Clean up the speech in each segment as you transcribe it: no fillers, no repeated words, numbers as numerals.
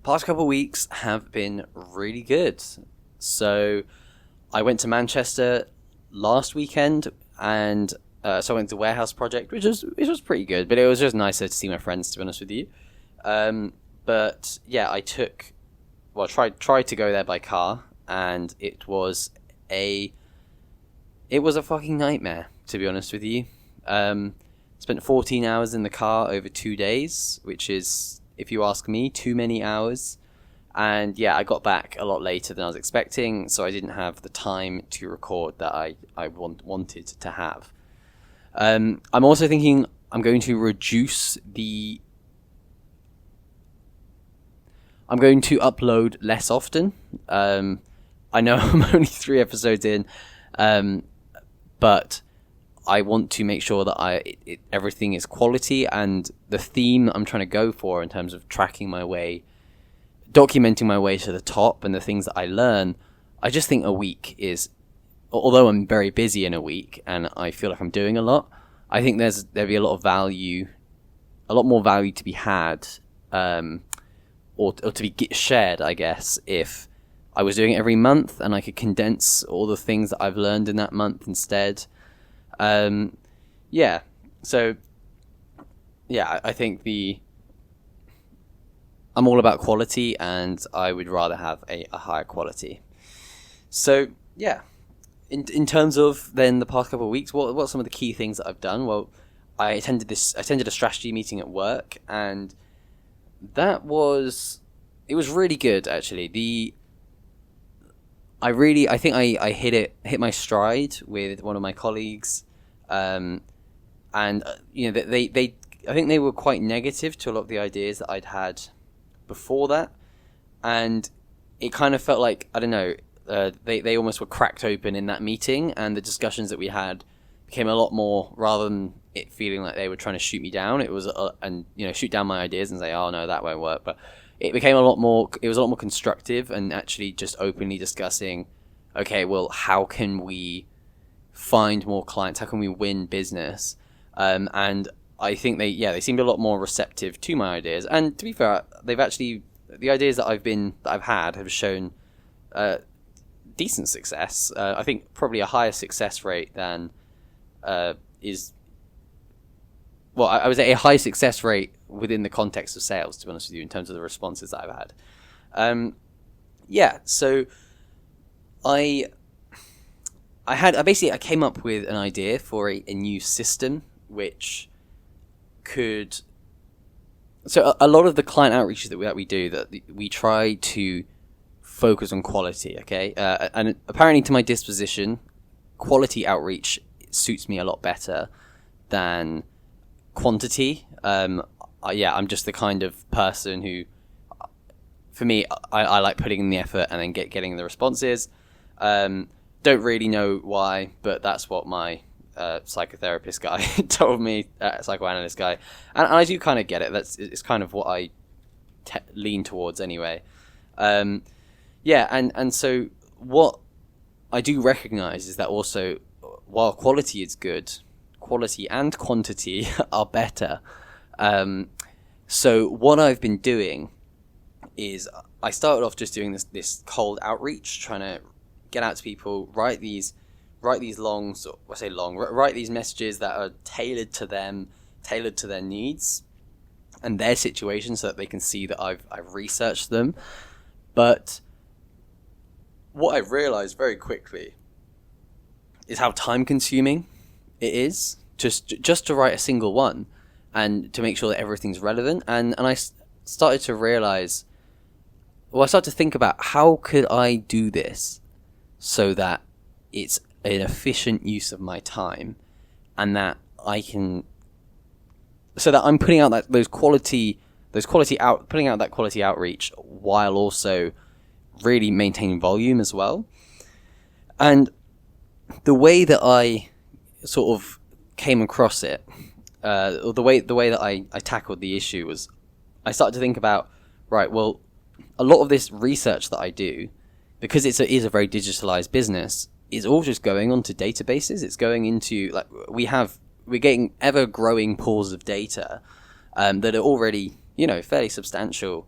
Past couple of weeks have been really good. So I went to Manchester last weekend, and so I went to the Warehouse Project, which was pretty good, but it was just nicer to see my friends, to be honest with you. But yeah, tried to go there by car, and it was a fucking nightmare, to be honest with you. Spent 14 hours in the car over 2 days, which is, if you ask me, too many hours. And yeah, I got back a lot later than I was expecting, so I didn't have the time to record that I wanted to have. I'm also thinking I'm going to upload less often. I know I'm only 3 episodes in, but I want to make sure that everything is quality, and the theme I'm trying to go for in terms of tracking my way, documenting my way to the top and the things that I learn. I just think a week is, although I'm very busy in a week and I feel like I'm doing a lot, I think there'd be a lot more value to be had, or to be shared, I guess, if I was doing it every month and I could condense all the things that I've learned in that month instead. I think I'm all about quality, and I would rather have a higher quality. So yeah, in terms of then the past couple of weeks, what are some of the key things that I've done? Well, I attended a strategy meeting at work, and it was really good, actually. I think I hit my stride with one of my colleagues, and they I think they were quite negative to a lot of the ideas that I'd had before that, and it kind of felt like, I don't know, they almost were cracked open in that meeting, and the discussions that we had became a lot more, rather than it feeling like they were trying to shoot me down, it was shoot down my ideas and say, oh no, that won't work, but it became a lot more constructive, and actually just openly discussing, okay, well, how can we find more clients? How can we win business? And I think they seemed a lot more receptive to my ideas. And to be fair, the ideas that I've had have shown decent success. I think probably a higher success rate than I would say a high success rate within the context of sales, to be honest with you, in terms of the responses that I've had. So I came up with an idea for a new system, which could... So a lot of the client outreaches that we do, that we try to focus on quality, okay? And apparently to my disposition, quality outreach suits me a lot better than quantity. I'm just the kind of person who, for me, I like putting in the effort and then getting the responses. Don't really know why, but that's what my psychotherapist guy told me, psychoanalyst guy, and I do kind of get it. It's kind of what I lean towards anyway. And so what I do recognize is that also, while quality is good, quality and quantity are better. So what I've been doing is, I started off just doing this cold outreach, trying to get out to people, write these messages that are tailored to them, tailored to their needs and their situation, so that they can see that I've researched them. But what I realized very quickly is how time consuming it is just to write a single one, and to make sure that everything's relevant. And I started to realize, I started to think about, how could I do this so that it's an efficient use of my time, and that I'm putting out that quality outreach, while also really maintaining volume as well. And the way that I sort of came across it, or the way that I tackled the issue, was I started to think about, right, well, a lot of this research that I do, because it is a very digitalized business, is all just going onto databases. It's going into, like, we're getting ever growing pools of data that are already, fairly substantial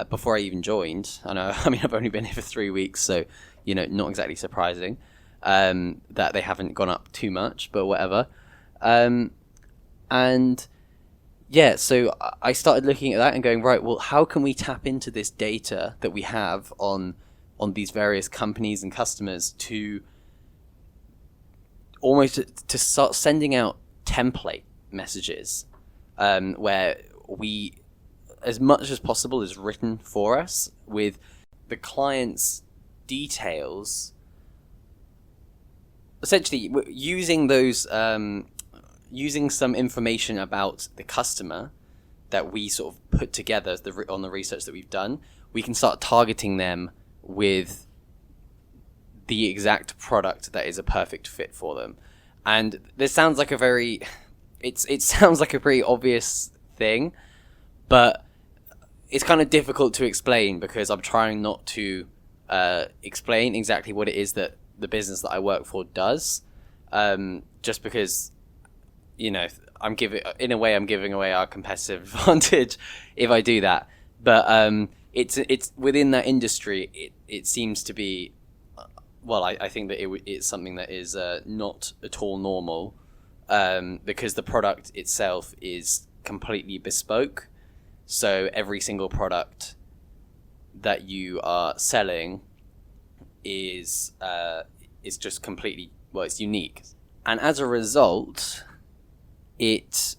before I even joined. I know, I mean, I've only been here for 3 weeks, so, not exactly surprising that they haven't gone up too much, but whatever. And yeah, so I started looking at that and going, right, well, how can we tap into this data that we have on these various companies and customers to almost to start sending out template messages where we, as much as possible, is written for us with the client's details, essentially using those using some information about the customer that we sort of put together on the research that we've done. We can start targeting them with the exact product that is a perfect fit for them. And this sounds like it sounds like a pretty obvious thing, but it's kind of difficult to explain because I'm trying not to explain exactly what it is that the business that I work for does, just because, I'm giving away our competitive advantage if I do that. But it's within that industry. It seems to be, well, I think that it's something that is not at all normal, because the product itself is completely bespoke. So every single product that you are selling is just completely, well, it's unique, and as a result, it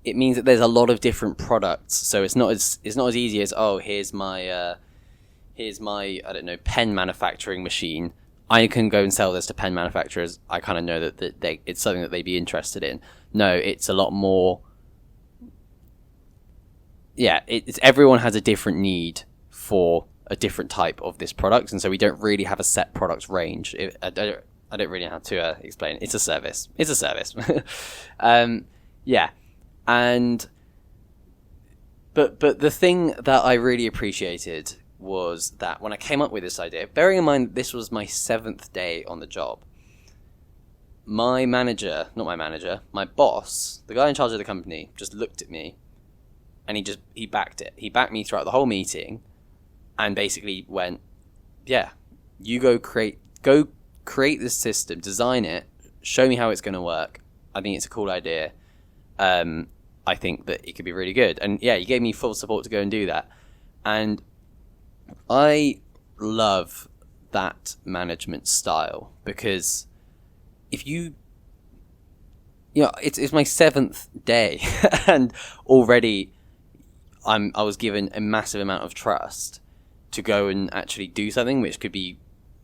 means that there's a lot of different products. So it's not as easy as, oh, here's my I don't know, pen manufacturing machine. I can go and sell this to pen manufacturers. I kind of know that it's something that they'd be interested in. No, it's a lot more. Yeah, it's everyone has a different need for a different type of this product, and so we don't really have a set product range. I don't really know how to explain it. It's a service. Yeah, and but the thing that I really appreciated was that when I came up with this idea, bearing in mind this was my 7th day on the job, my boss, the guy in charge of the company, just looked at me, and he backed it. He backed me throughout the whole meeting, and basically went, yeah, you go create this system, design it, show me how it's going to work. I think it's a cool idea. I think that it could be really good. And yeah, he gave me full support to go and do that. And I love that management style, because if it's my 7th day and already I was given a massive amount of trust to go and actually do something which could be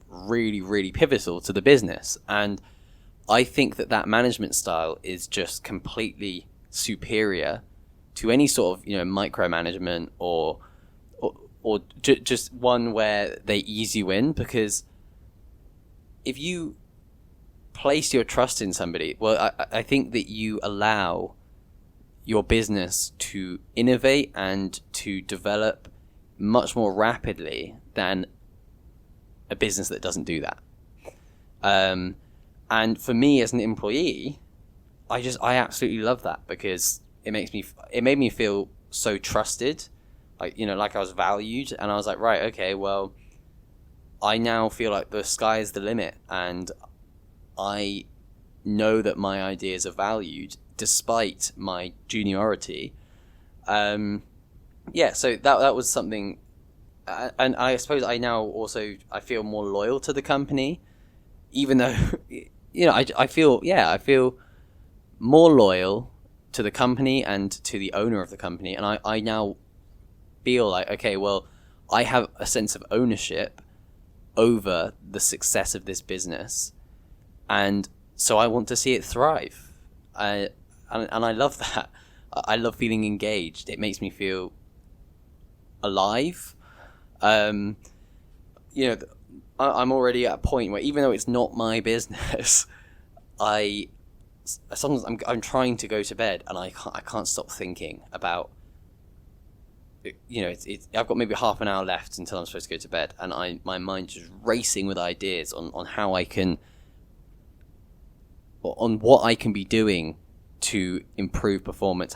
really, really pivotal to the business. And I think that management style is just completely superior to any sort of, micromanagement or just one where they ease you in, because if you place your trust in somebody, well, I think that you allow your business to innovate and to develop much more rapidly than a business that doesn't do that. And for me as an employee, I absolutely love that, because it made me feel so trusted, like I was valued, and I was like, right, okay, well, I now feel like the sky is the limit, and I know that my ideas are valued despite my juniority. Yeah, so that was something, and I suppose I feel more loyal to the company, even though I feel more loyal to the company and to the owner of the company, and I now feel like, okay, well, I have a sense of ownership over the success of this business, and so I want to see it thrive. And I love that. I love feeling engaged. It makes me feel alive. I'm already at a point where, even though it's not my business, sometimes I'm trying to go to bed, and I can't stop thinking about. I've got maybe half an hour left until I'm supposed to go to bed, and my mind's just racing with ideas on how I can, on what I can be doing to improve performance,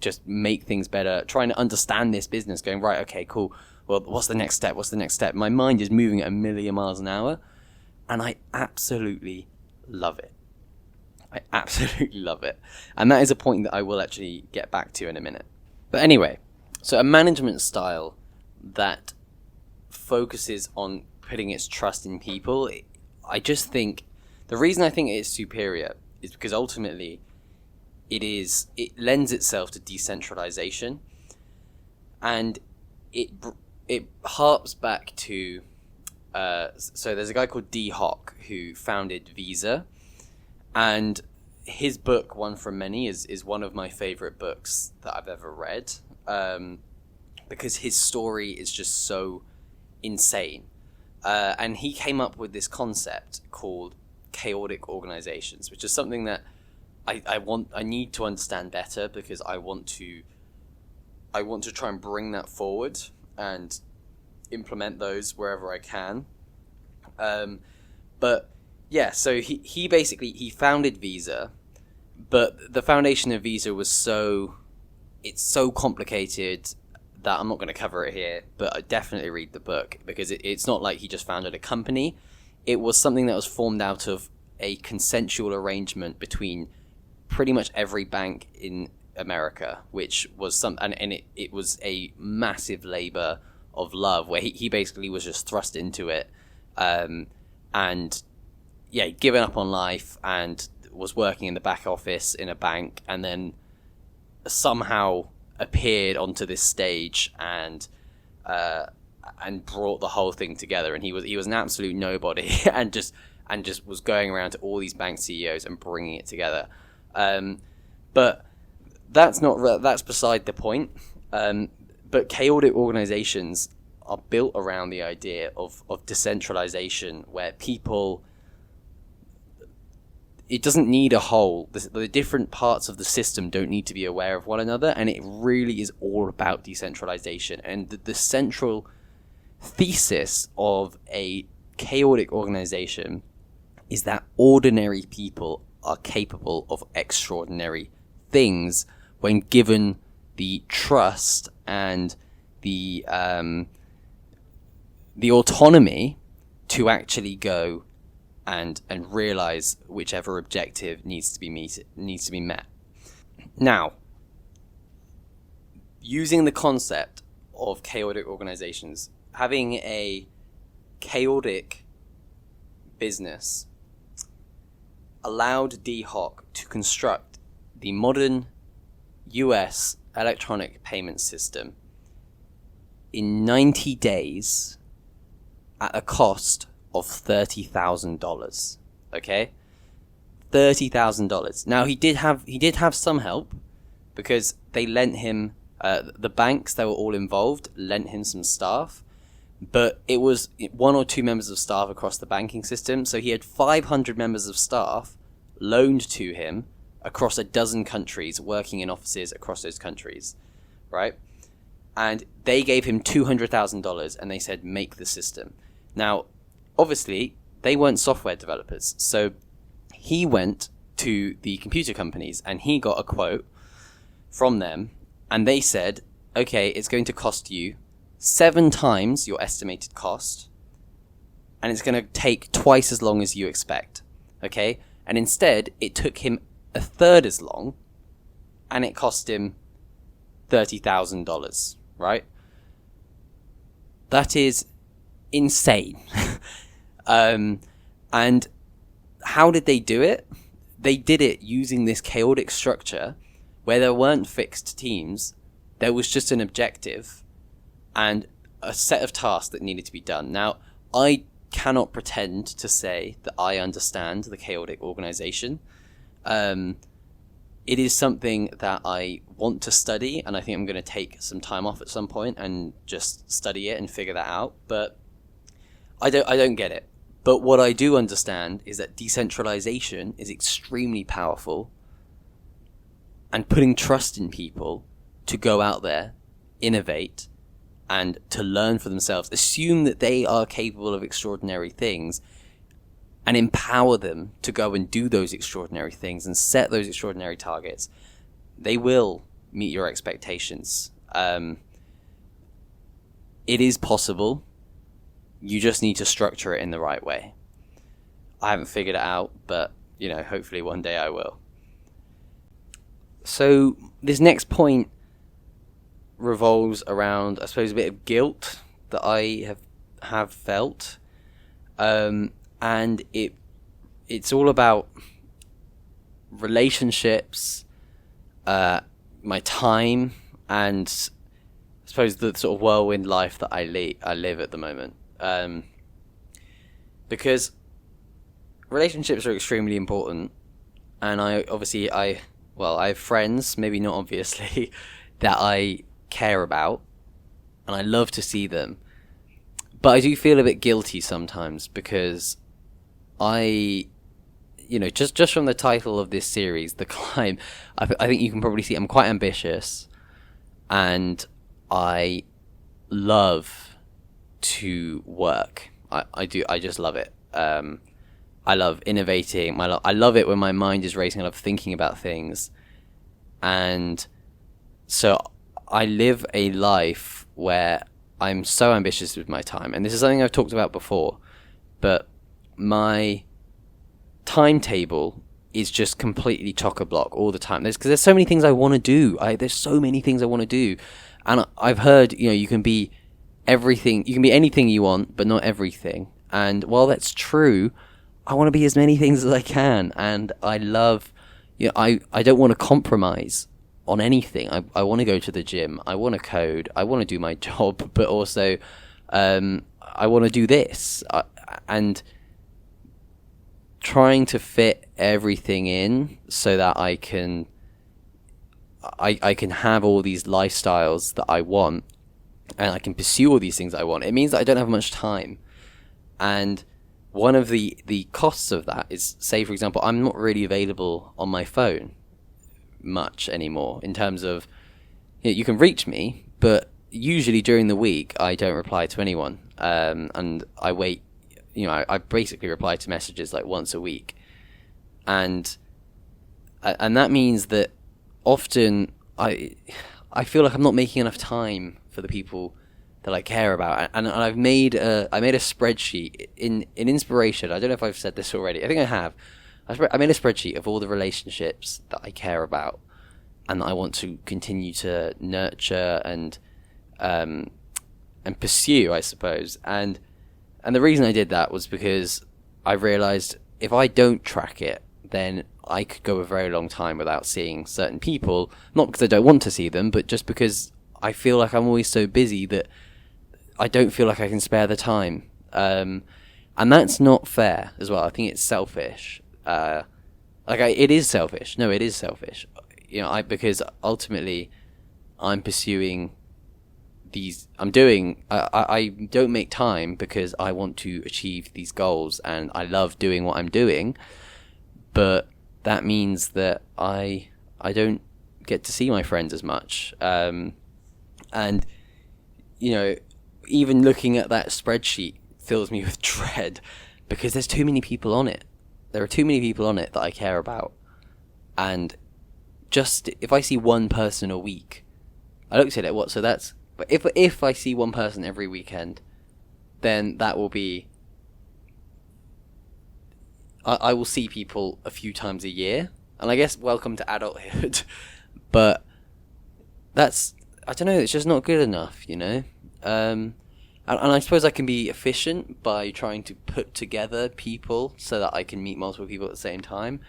just make things better, trying to understand this business, going, right, okay, cool. Well, what's the next step? What's the next step? My mind is moving at 1,000,000 miles an hour, and I absolutely love it. I absolutely love it. And that is a point that I will actually get back to in a minute. But anyway, so a management style that focuses on putting its trust in people, I just think the reason I think it is superior is because ultimately it lends itself to decentralization, and it harps back to so there's a guy called D. Hock who founded Visa, and his book One From Many is one of my favorite books that I've ever read, because his story is just so insane, and he came up with this concept called chaotic organizations, which is something that I need to understand better, because I want to try and bring that forward and implement those wherever I can. But yeah, so he basically founded Visa, but the foundation of Visa was so complicated that I'm not going to cover it here, but I definitely read the book, because it's not like he just founded a company. It was something that was formed out of a consensual arrangement between pretty much every bank in America, which was it was a massive labor of love, where he basically was just thrust into it, and yeah, given up on life, and was working in the back office in a bank, and then somehow appeared onto this stage and brought the whole thing together. And he was an absolute nobody, and just was going around to all these bank CEOs and bringing it together. But that's beside the point. But chaotic organizations are built around the idea of decentralization, where people, it doesn't need a whole. The different parts of the system don't need to be aware of one another, and it really is all about decentralization. And the central thesis of a chaotic organization is that ordinary people are capable of extraordinary things when given the trust and the autonomy to actually go and realize whichever objective needs to be met. Now, using the concept of chaotic organizations, having a chaotic business allowed D. Hock to construct the modern US electronic payment system in 90 days at a cost of $30,000. Okay? $30,000. Now he did have some help, because they lent him the banks that were all involved lent him some staff, but it was one or two members of staff across the banking system, so he had 500 members of staff loaned to him across a dozen countries, working in offices across those countries, right? And they gave him $200,000, and they said, make the system. Now, obviously, they weren't software developers, so he went to the computer companies and he got a quote from them, and they said, okay, it's going to cost you 7 times your estimated cost, and it's going to take twice as long as you expect, okay? And instead, it took him a third as long, and it cost him $30,000, right? That is insane. And how did they do it? They did it using this chaotic structure where there weren't fixed teams. There was just an objective and a set of tasks that needed to be done. Now, I cannot pretend to say that I understand the chaotic organization. It is something that I want to study, and I think I'm going to take some time off at some point and just study it and figure that out. But I don't get it. But what I do understand is that decentralization is extremely powerful, and putting trust in people to go out there, innovate, and to learn for themselves, assume that they are capable of extraordinary things, and empower them to go and do those extraordinary things and set those extraordinary targets, they will meet your expectations. It is possible. You just need to structure it in the right way. I haven't figured it out, but, hopefully one day I will. So this next point revolves around, I suppose, a bit of guilt that I have felt. And it's all about relationships, my time, and I suppose the sort of whirlwind life that I live at the moment. Because relationships are extremely important, and I have friends, maybe not obviously, that I care about, and I love to see them. But I do feel a bit guilty sometimes because just from the title of this series, The Climb, I think you can probably see I'm quite ambitious, and I love to work. I just love it. I love innovating. I love it when my mind is racing. I love thinking about things. And so I live a life where I'm so ambitious with my time. And this is something I've talked about before. But my timetable is just completely chock-a-block all the time. Because there's so many things I want to do. There's so many things I want to do. And I've heard, you can be everything. You can be anything you want, but not everything. And while that's true, I want to be as many things as I can, and I love, I don't want to compromise on anything. I want to go to the gym, I want to code, I want to do my job, but also I want to do this, and trying to fit everything in so that I can have all these lifestyles that I want, and I can pursue all these things I want. It means that I don't have much time, and one of the costs of that is, say, for example, I'm not really available on my phone much anymore in terms of, you can reach me, but usually during the week I don't reply to anyone, and I wait, I basically reply to messages like once a week, and that means that often I feel like I'm not making enough time for the people that I care about, and I made a spreadsheet in inspiration. I don't know if I've said this already. I think I have. I made a spreadsheet of all the relationships that I care about, and that I want to continue to nurture and pursue, I suppose. And the reason I did that was because I realized if I don't track it, then I could go a very long time without seeing certain people. Not because I don't want to see them, but just because I feel like I'm always so busy that I don't feel like I can spare the time. And that's not fair as well. I think it's selfish. It is selfish. No, it is selfish. Because ultimately I'm pursuing these, I don't make time because I want to achieve these goals, and I love doing what I'm doing, but that means that I don't get to see my friends as much. And, even looking at that spreadsheet fills me with dread, because there's too many people on it. There are too many people on it that I care about. And just, if I see one person a week, I looked at it, but if I see one person every weekend, then that will be, I will see people a few times a year, and I guess welcome to adulthood, but that's, I don't know, it's just not good enough, and I suppose I can be efficient by trying to put together people so that I can meet multiple people at the same time,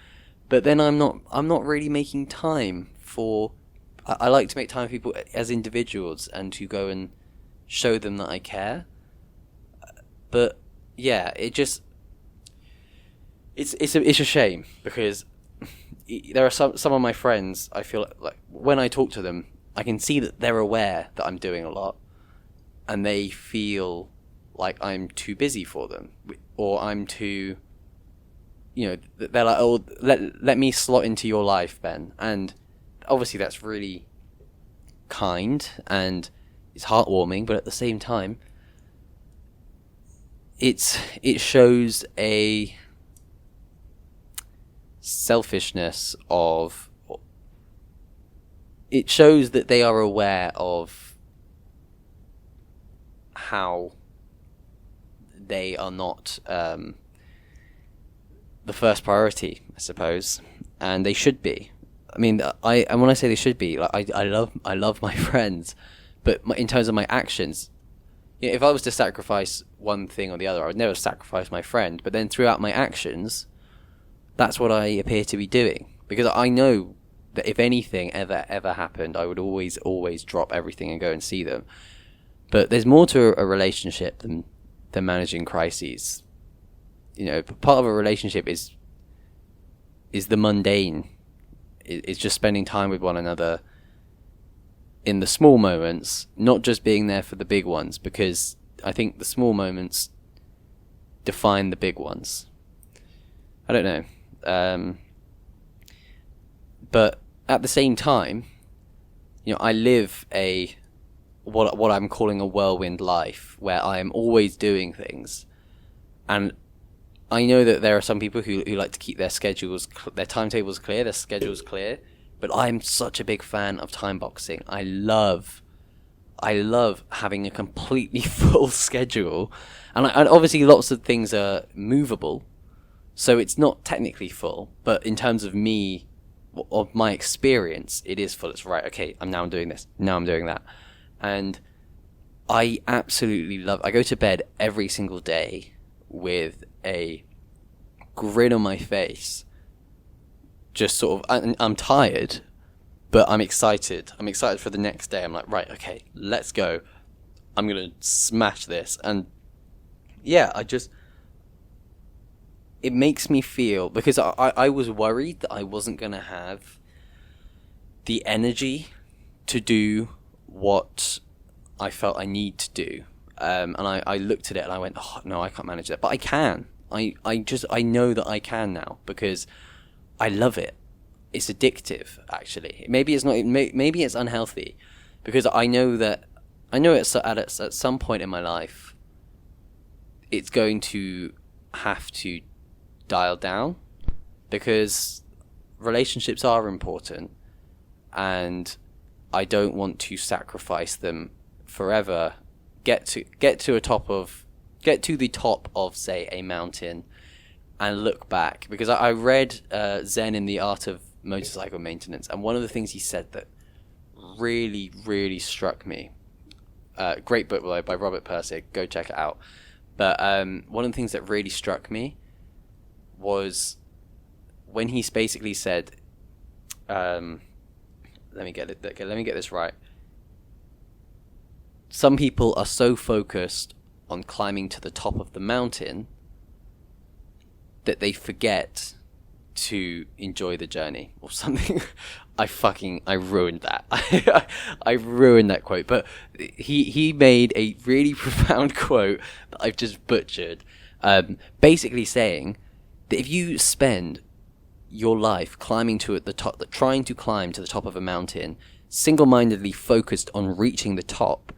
but then I'm not really making time for, I like to make time for people as individuals and to go and show them that I care. But yeah, it's a shame, because there are some of my friends, I feel like when I talk to them, I can see that they're aware that I'm doing a lot, and they feel like I'm too busy for them, or I'm too, they're like, oh, let me slot into your life, Ben. And obviously that's really kind and it's heartwarming, but at the same time, it shows a selfishness of, it shows that they are aware of how they are not the first priority, I suppose, and they should be. I mean, and when I say they should be, like, I love my friends, but in terms of my actions, you know, if I was to sacrifice one thing or the other, I would never sacrifice my friend. But then throughout my actions, that's what I appear to be doing, because I know that if anything ever happened, I would always drop everything and go and see them. But there's more to a relationship than managing crises. You know, part of a relationship is the mundane. It's just spending time with one another in the small moments, not just being there for the big ones, because I think the small moments define the big ones. I don't know. But at the same time, you know, I live what I'm calling a whirlwind life, where I am always doing things. And I know that there are some people who like to keep their schedules, their timetables clear, their schedules clear, but I'm such a big fan of time boxing. I love having a completely full schedule, and obviously lots of things are movable, so it's not technically full, but in terms of me, of my experience, it is full. It's right, okay, I'm doing this, now I'm doing that, and I absolutely love. I go to bed every single day with a grin on my face, just sort of, I'm tired, but I'm excited. I'm excited for the next day. I'm like, right, okay, let's go. I'm going to smash this. And yeah, it makes me feel, because I was worried that I wasn't going to have the energy to do what I felt I need to do. And I looked at it and I went, oh, no, I can't manage that. But I can. I know that I can now, because I love it. It's addictive, actually. Maybe it's not. Maybe it's unhealthy, because I know at some point in my life, it's going to have to dial down, because relationships are important, and I don't want to sacrifice them forever. Get to the top of, say, a mountain, and look back, because I read Zen in the Art of Motorcycle Maintenance, and one of the things he said that really, really struck me. Great book by Robert Pirsig. Go check it out. But one of the things that really struck me was when he basically said, let me get this right. Some people are so focused on climbing to the top of the mountain that they forget to enjoy the journey, or something. I ruined that. I ruined that quote, but he made a really profound quote that I've just butchered, basically saying that if you spend your life trying to climb to the top of a mountain, single-mindedly focused on reaching the top,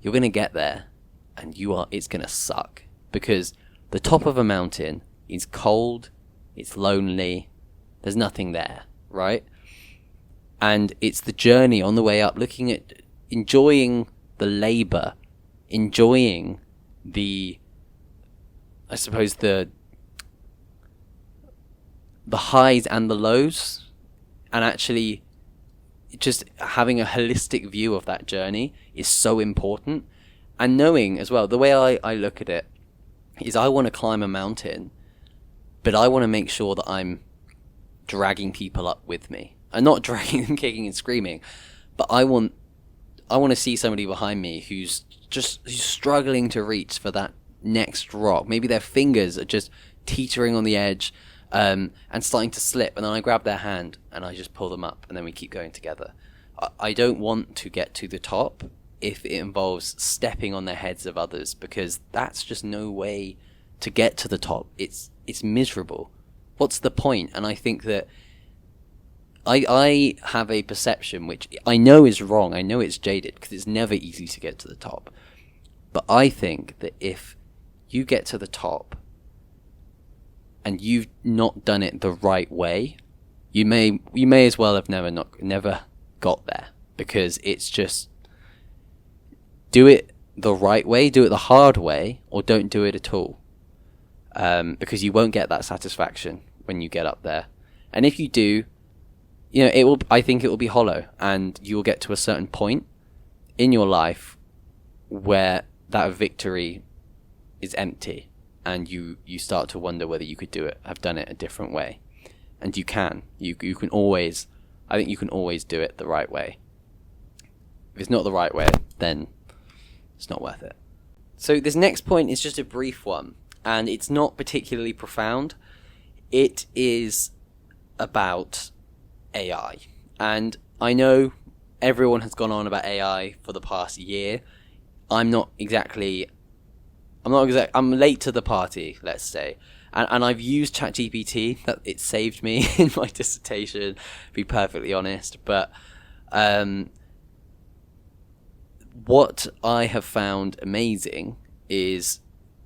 you're going to get there, and it's going to suck, because the top of a mountain is cold, it's lonely, there's nothing there, right? And it's the journey on the way up, enjoying the labor, enjoying the highs and the lows, and actually just having a holistic view of that journey is so important. And knowing as well, the way I look at it is, I want to climb a mountain, but I want to make sure that I'm dragging people up with me. And not dragging them kicking and screaming, but I want to see somebody behind me who's struggling to reach for that next rock. Maybe their fingers are just teetering on the edge, and starting to slip, and then I grab their hand and I just pull them up, and then we keep going together. I don't want to get to the top if it involves stepping on the heads of others, because that's just no way to get to the top. It's miserable. What's the point? And I think that I have a perception which I know is wrong. I know it's jaded, because it's never easy to get to the top. But I think that if you get to the top and you've not done it the right way, you may as well have never got there, because it's just do it the right way, do it the hard way, or don't do it at all. Because you won't get that satisfaction when you get up there. And if you do, I think it will be hollow, and you will get to a certain point in your life where that victory is empty, and you start to wonder whether you could have done it a different way. And you can. You can always do it the right way. If it's not the right way, then it's not worth it. So this next point is just a brief one, and it's not particularly profound. It is about AI. And I know everyone has gone on about AI for the past year. I'm late to the party, let's say. And I've used ChatGPT. That it saved me in my dissertation, to be perfectly honest. But what I have found amazing is,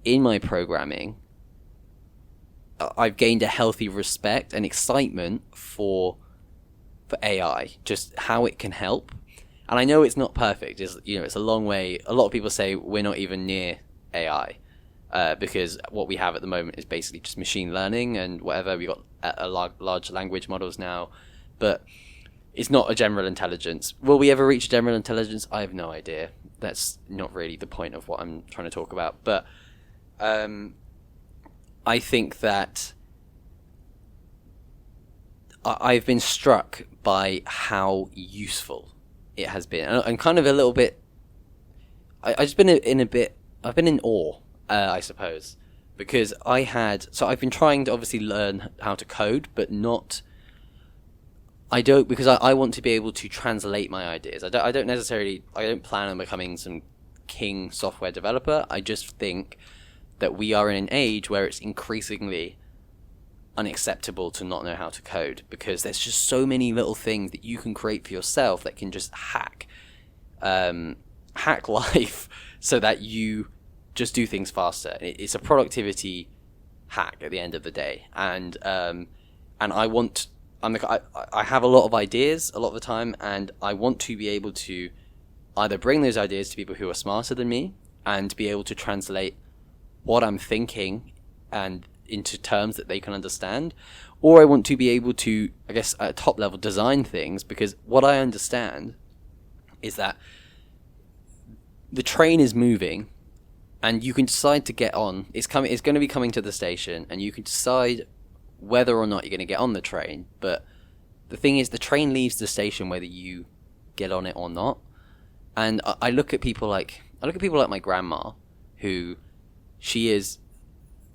in my programming, I've gained a healthy respect and excitement for AI, just how it can help. And I know it's not perfect. It's a long way. A lot of people say we're not even near AI. Because what we have at the moment is basically just machine learning and whatever. We got large language models now, but it's not a general intelligence. Will we ever reach general intelligence? I have no idea. That's not really the point of what I'm trying to talk about. But I think that I've been struck by how useful it has been, and kind of a little bit. I've been in awe. I suppose, because I've been trying to obviously learn how to code, but because I want to be able to translate my ideas. I don't plan on becoming some king software developer. I just think that we are in an age where it's increasingly unacceptable to not know how to code, because there's just so many little things that you can create for yourself that can just hack life so that you just do things faster. It's a productivity hack at the end of the day, and I have a lot of ideas a lot of the time, and I want to be able to either bring those ideas to people who are smarter than me and be able to translate what I'm thinking and into terms that they can understand, or I want to be able to, I guess, at a top level, design things, because what I understand is that the train is moving. And you can decide to get on. It's going to be coming to the station, and you can decide whether or not you're going to get on the train. But the thing is, the train leaves the station whether you get on it or not. And I look at people like my grandma, who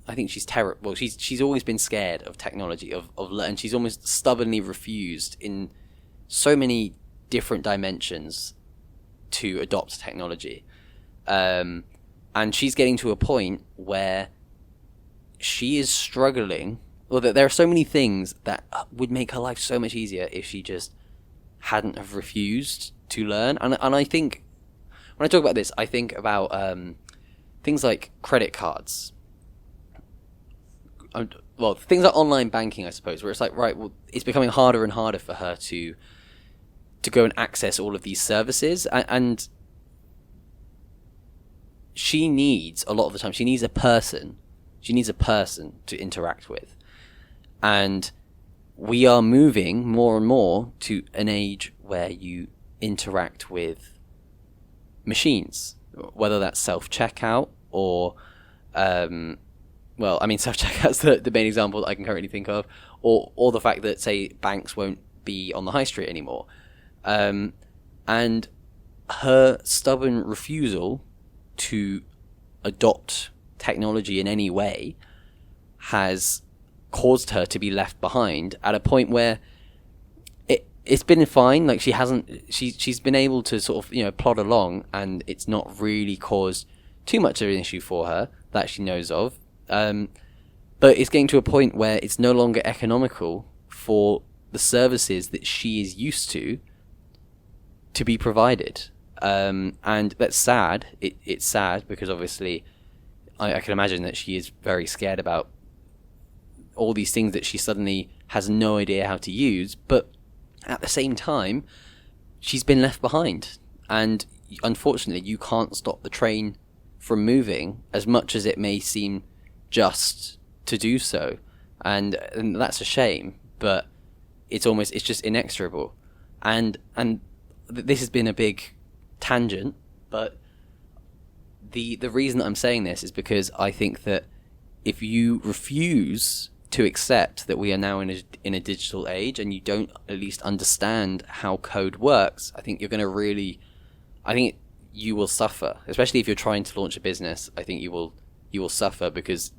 I think she's terrible. Well, she's always been scared of technology, and she's almost stubbornly refused in so many different dimensions to adopt technology. And she's getting to a point where she is struggling. Well, there are so many things that would make her life so much easier if she just hadn't have refused to learn. And I think, when I talk about this, I think about things like credit cards. Well, things like online banking, I suppose, where it's like, right, well, it's becoming harder and harder for her to go and access all of these services. And she needs, a lot of the time, she needs a person to interact with. And we are moving more and more to an age where you interact with machines, whether that's self-checkout or, self-checkout's the main example that I can currently think of, or the fact that, say, banks won't be on the high street anymore. And her stubborn refusal to adopt technology in any way has caused her to be left behind at a point where it's been fine. Like, she's been able to sort of, plod along, and it's not really caused too much of an issue for her that she knows of. But it's getting to a point where it's no longer economical for the services that she is used to be provided. And that's sad. It's sad because obviously I can imagine that she is very scared about all these things that she suddenly has no idea how to use. But at the same time, she's been left behind. And unfortunately, you can't stop the train from moving, as much as it may seem just to do so. And that's a shame, but it's just inexorable. And this has been a big tangent, but the reason that I'm saying this is because I think that if you refuse to accept that we are now in a digital age, and you don't at least understand how code works, I think you will suffer, especially if you're trying to launch a business. I think you will suffer, because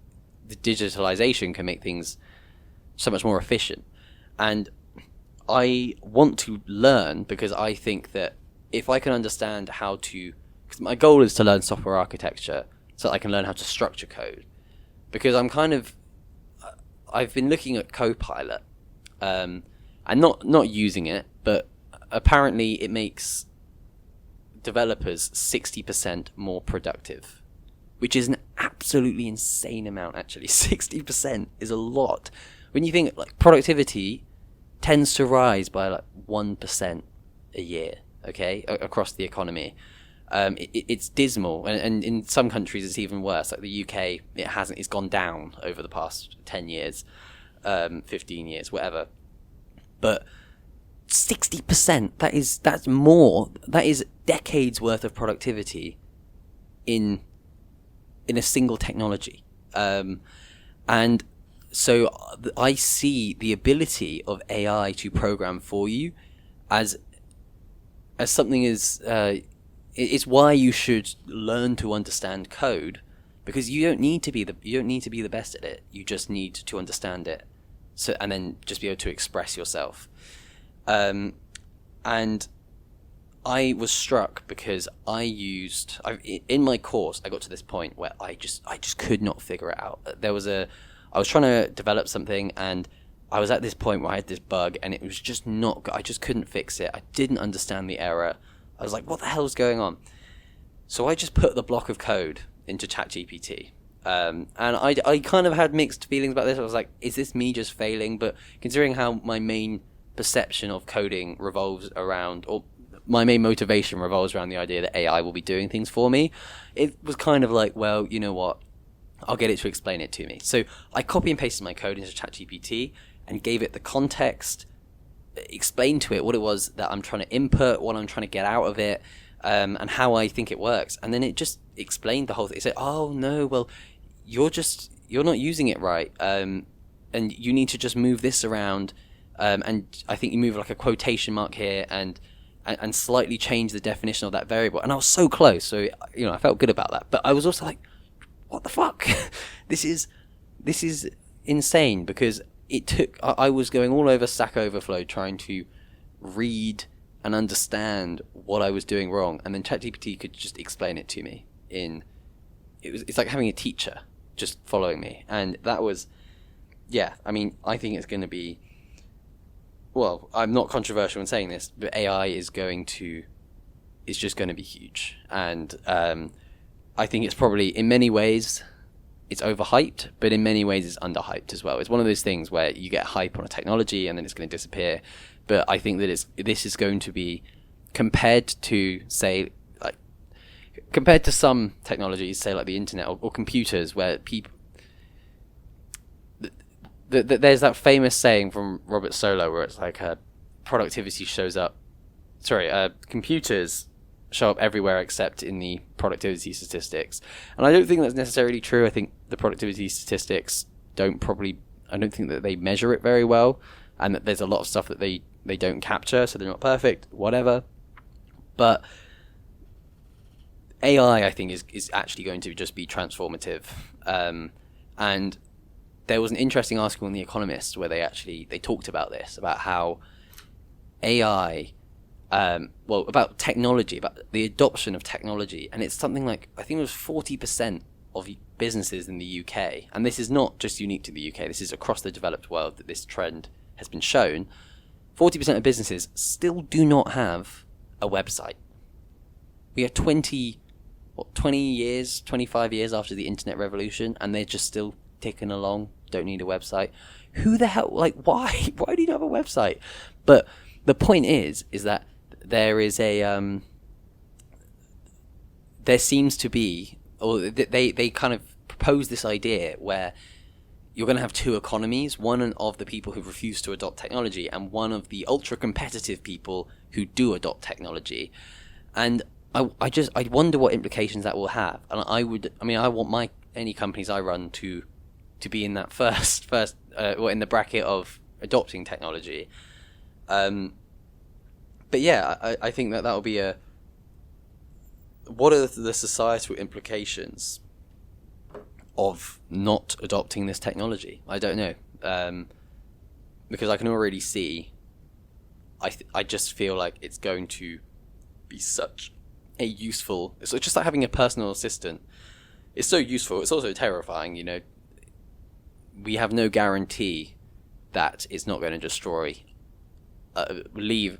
the digitalization can make things so much more efficient. And I want to learn, because I think that if I can understand because my goal is to learn software architecture so that I can learn how to structure code. Because I've been looking at Copilot, and not using it, but apparently it makes developers 60% more productive, which is an absolutely insane amount. Actually, 60% is a lot. When you think, like, productivity tends to rise by like 1% a year, okay, across the economy. It's dismal, and in some countries it's even worse. Like the UK, it's gone down over the past 10 years, 15 years, whatever. But 60%, that's more. That is decades worth of productivity in a single technology. And so I see the ability of AI to program for you as something it's why you should learn to understand code, because you don't need to be the best at it. You just need to understand it, and then just be able to express yourself. And I was struck because in my course I got to this point where I just could not figure it out. I was trying to develop something, and I was at this point where I had this bug, and it was just I just couldn't fix it. I didn't understand the error. I was like, what the hell is going on? So I just put the block of code into ChatGPT. And I kind of had mixed feelings about this. I was like, is this me just failing? But considering how my main perception of coding revolves around, or my main motivation revolves around the idea that AI will be doing things for me, it was kind of like, well, you know what? I'll get it to explain it to me. So I copy and pasted my code into ChatGPT and gave it the context, explain to it what it was that I'm trying to input, what I'm trying to get out of it, and how I think it works. And then it just explained the whole thing. It said, oh no, well, you're not using it right, and you need to just move this around, and I think you move like a quotation mark here, and slightly change the definition of that variable. And I was so close, so I felt good about that. But I was also like, what the fuck? This is insane, because I was going all over Stack Overflow trying to read and understand what I was doing wrong, and then ChatGPT could just explain it to me. It's like having a teacher just following me, and that was, I mean, I think it's going to be, well, I'm not controversial in saying this, but AI is just going to be huge, and I think it's probably, in many ways, it's overhyped, but in many ways it's underhyped as well. It's one of those things where you get hype on a technology and then it's going to disappear. But I think that this is going to be, compared to some technologies, say like the internet or computers, where people, there's that famous saying from Robert Solow where it's like computers show up everywhere except in the productivity statistics. And I don't think that's necessarily true. I think the productivity statistics I don't think that they measure it very well, and that there's a lot of stuff that they don't capture, so they're not perfect, whatever. But AI, I think, is actually going to just be transformative. And there was an interesting article in The Economist where they talked about this, about how AI, about technology, about the adoption of technology, and it's something like, I think it was 40% of businesses in the UK, and this is not just unique to the UK, this is across the developed world that this trend has been shown. 40% of businesses still do not have a website. We are 25 years after the internet revolution, and they're just still ticking along, don't need a website. Who the hell, why do you not have a website? But the point is that there is there seems to be, or they kind of propose this idea where you're going to have two economies, one of the people who refuse to adopt technology and one of the ultra competitive people who do adopt technology. And I wonder what implications that will have. And I want any companies I run to be in that first or in the bracket of adopting technology. But yeah, I think that will be what are the societal implications of not adopting this technology? I don't know, because I can already see. I just feel like it's going to be such a useful. It's just like having a personal assistant. It's so useful. It's also terrifying. You know, we have no guarantee that it's not going to destroy. Leave.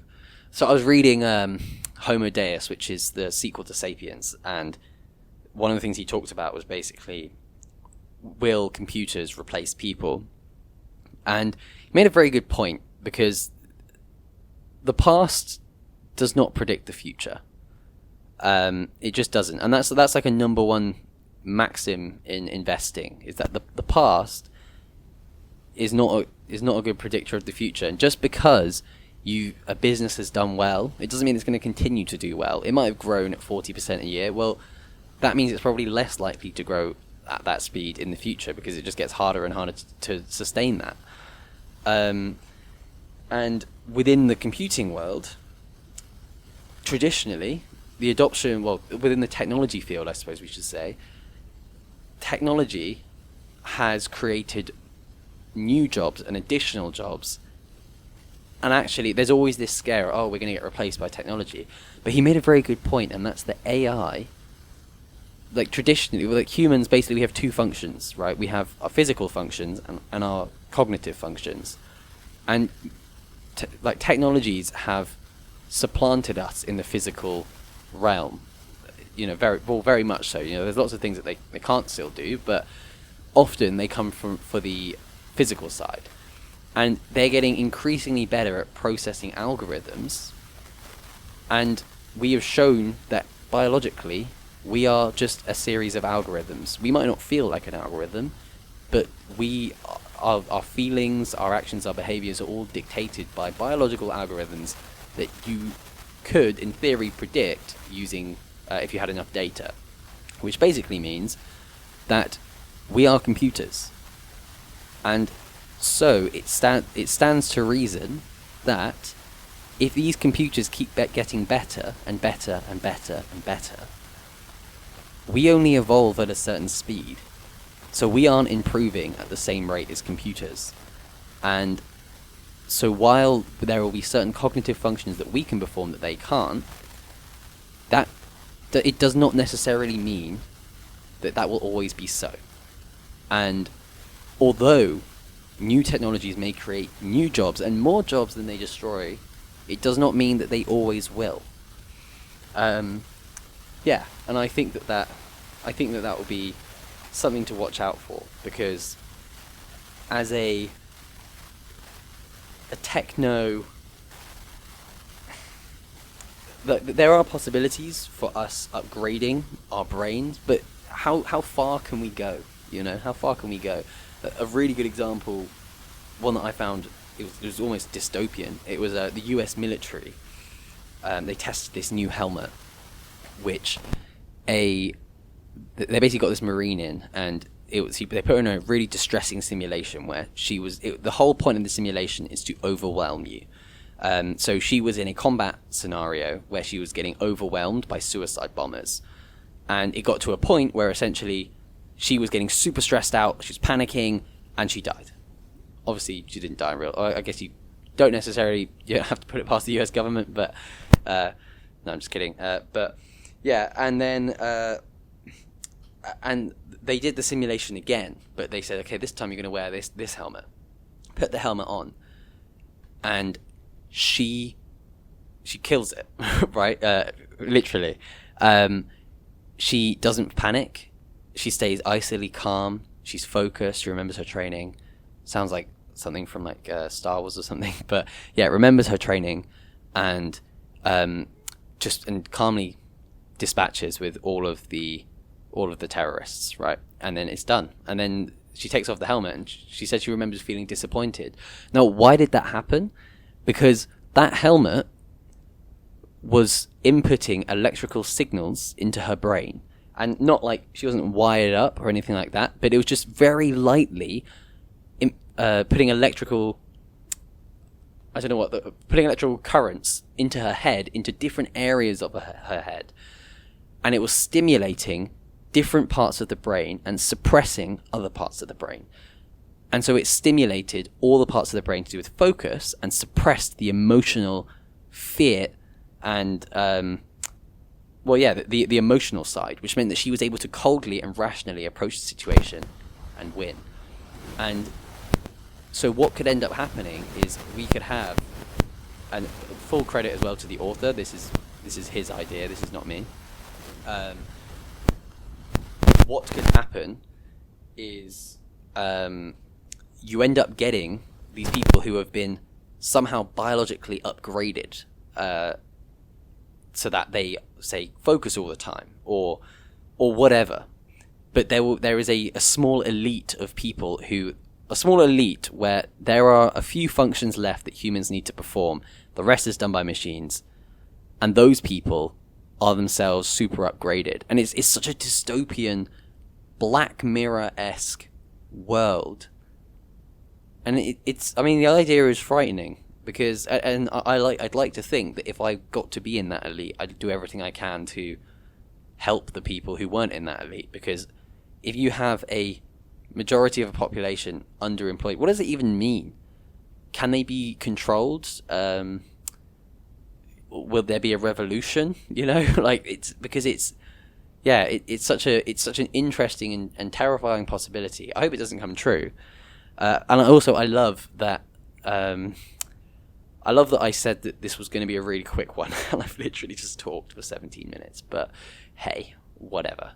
So I was reading Homo Deus, which is the sequel to Sapiens, and one of the things he talked about was basically, will computers replace people? And he made a very good point, because the past does not predict the future. It just doesn't. And that's like a number one maxim in investing, is that the past is not a good predictor of the future. And just because a business has done well, it doesn't mean it's going to continue to do well. It might have grown at 40% a year. Well, that means it's probably less likely to grow at that speed in the future, because it just gets harder and harder to sustain that. And within the computing world, traditionally, the adoption, within the technology field, I suppose we should say, technology has created new jobs and additional jobs. And actually, there's always this scare, we're going to get replaced by technology. But he made a very good point, and that's the AI. Like, traditionally, like humans, basically, we have two functions, right? We have our physical functions and our cognitive functions. And, technologies have supplanted us in the physical realm. You know, very much so. You know, there's lots of things that they can't still do, but often they come for the physical side. And they're getting increasingly better at processing algorithms. And we have shown that biologically, we are just a series of algorithms. We might not feel like an algorithm, but our feelings, our actions, our behaviors are all dictated by biological algorithms that you could, in theory, predict using, if you had enough data. Which basically means that we are computers. And so it stands to reason that if these computers keep getting better and better and better and better, we only evolve at a certain speed. So we aren't improving at the same rate as computers. And so while there will be certain cognitive functions that we can perform that they can't, that it does not necessarily mean that will always be so. And although new technologies may create new jobs and more jobs than they destroy, it does not mean that they always will. Yeah, and I think that will be something to watch out for, because as a techno, there are possibilities for us upgrading our brains, but how far can we go? You know, how far can we go? A really good example, one that I found, it was almost dystopian. It was the US military. They tested this new helmet, which they basically got this Marine in, and they put her in a really distressing simulation where the whole point of the simulation is to overwhelm you. So she was in a combat scenario where she was getting overwhelmed by suicide bombers, and it got to a point where essentially she was getting super stressed out, she was panicking, and she died. Obviously, she didn't die in real. I guess you don't have to put it past the US government, but no, I'm just kidding. But yeah, and then and they did the simulation again, but they said, okay, this time you're going to wear this helmet. Put the helmet on, and she kills it, right? Literally, she doesn't panic. She stays icily calm. She's focused. She remembers her training. Sounds like something from Star Wars or something. But yeah, remembers her training. And just and calmly dispatches with all of the terrorists, right? And then it's done. And then she takes off the helmet, and she said she remembers feeling disappointed. Now, why did that happen? Because that helmet was inputting electrical signals into her brain. And not like she wasn't wired up or anything like that, but it was just very lightly putting electrical currents into her head, into different areas of her head. And it was stimulating different parts of the brain and suppressing other parts of the brain. And so it stimulated all the parts of the brain to do with focus and suppressed the emotional fear and, the emotional side, which meant that she was able to coldly and rationally approach the situation and win. And so what could end up happening is we could have, and full credit as well to the author, this is his idea, this is not me. What could happen is you end up getting these people who have been somehow biologically upgraded so that they, say, focus all the time or whatever. But there is a small elite of people a small elite where there are a few functions left that humans need to perform. The rest is done by machines. And those people are themselves super upgraded. And it's such a dystopian, Black Mirror-esque world. And the idea is frightening. Because, and I'd like to think that if I got to be in that elite, I'd do everything I can to help the people who weren't in that elite. Because if you have a majority of a population underemployed, what does it even mean? Can they be controlled? Will there be a revolution? It's such an interesting and terrifying possibility. I hope it doesn't come true. And I love that. I love that I said that this was going to be a really quick one, and I've literally just talked for 17 minutes, but hey, whatever.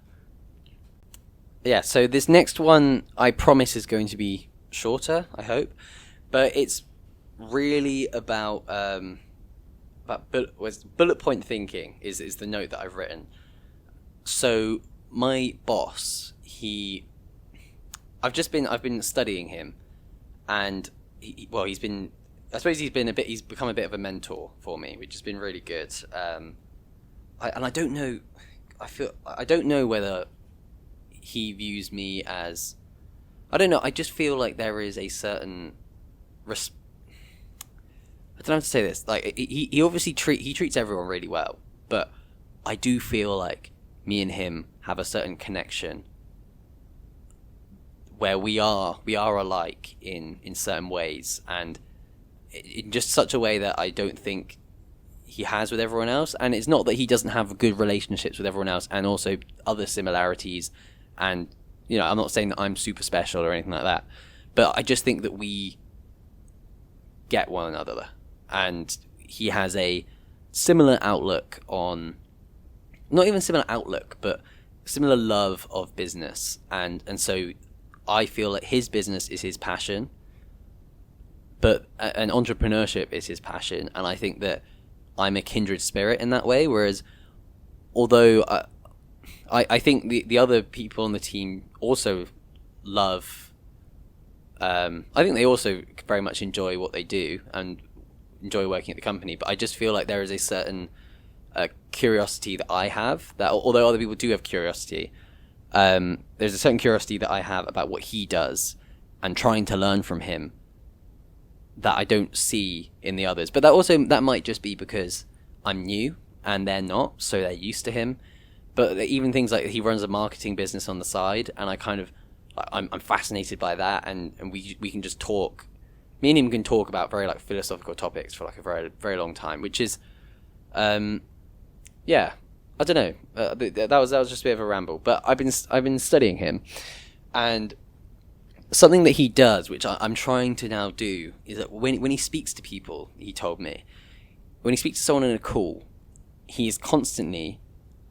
Yeah, so this next one, I promise, is going to be shorter, I hope, but it's really about bullet point thinking is the note that I've written. So my boss, I've been studying him, and he's become a bit of a mentor for me, which has been really good. I don't know. I don't know whether he views me as. I don't know. I just feel like there is a certain. I don't know how to say this. Like he obviously treats everyone really well, but I do feel like me and him have a certain connection where we are alike in certain ways, and in just such a way that I don't think he has with everyone else. And it's not that he doesn't have good relationships with everyone else and also other similarities, and I'm not saying that I'm super special or anything like that, but I just think that we get one another, and he has a similar outlook on, not even similar outlook, but similar love of business, and so I feel like his business is his passion, but an entrepreneurship is his passion, and I think that I'm a kindred spirit in that way. Whereas, although I think the other people on the team also love, I think they also very much enjoy what they do and enjoy working at the company. But I just feel like there is a certain curiosity that I have, that although other people do have curiosity, there's a certain curiosity that I have about what he does and trying to learn from him that I don't see in the others. But that might just be because I'm new and they're not, so they're used to him. But even things like he runs a marketing business on the side, and I'm fascinated by that, and we can just talk. Me and him can talk about very philosophical topics for a very, very long time, which is, I don't know. That was just a bit of a ramble, but I've been studying him, and something that he does, which I'm trying to now do, is that when he speaks to people, he told me, when he speaks to someone in a call, he is constantly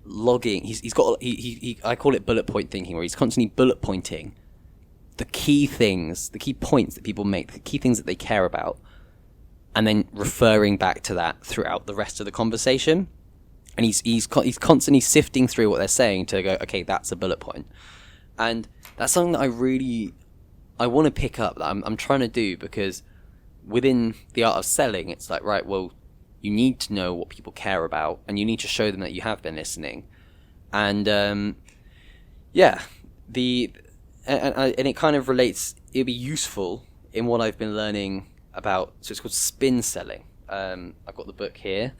logging. He's got I call it bullet point thinking, where he's constantly bullet pointing the key things, the key points that people make, the key things that they care about, and then referring back to that throughout the rest of the conversation. And he's constantly sifting through what they're saying to go, okay, that's a bullet point. And that's something that I want to pick up, that I'm trying to do, because within the art of selling, it's like, right, well, you need to know what people care about, and you need to show them that you have been listening. And and it kind of relates. It'll be useful in what I've been learning about. So it's called spin selling. I've got the book here.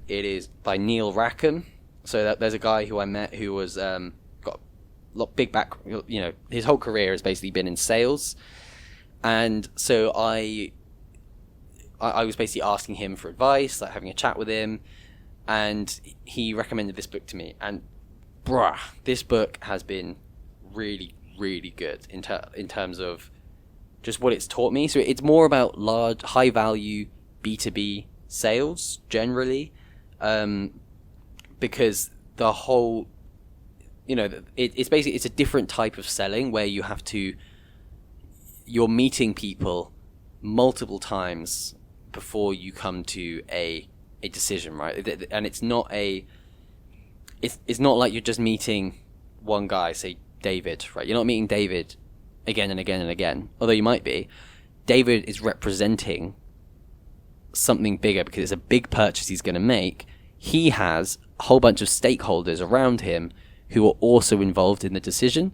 It is by Neil Rackham. So there's a guy who I met who was got a lot big back. You know, his whole career has basically been in sales, and so I was basically asking him for advice, like having a chat with him, and he recommended this book to me. And this book has been really, really good in terms of just what it's taught me. So it's more about large, high value B2B sales generally, because the whole, it's basically, it's a different type of selling where you're meeting people multiple times before you come to a decision, right? And it's not like you're just meeting one guy, say David, right? You're not meeting David again and again and again, although you might be. David is representing something bigger because it's a big purchase he's going to make. He has a whole bunch of stakeholders around him who are also involved in the decision,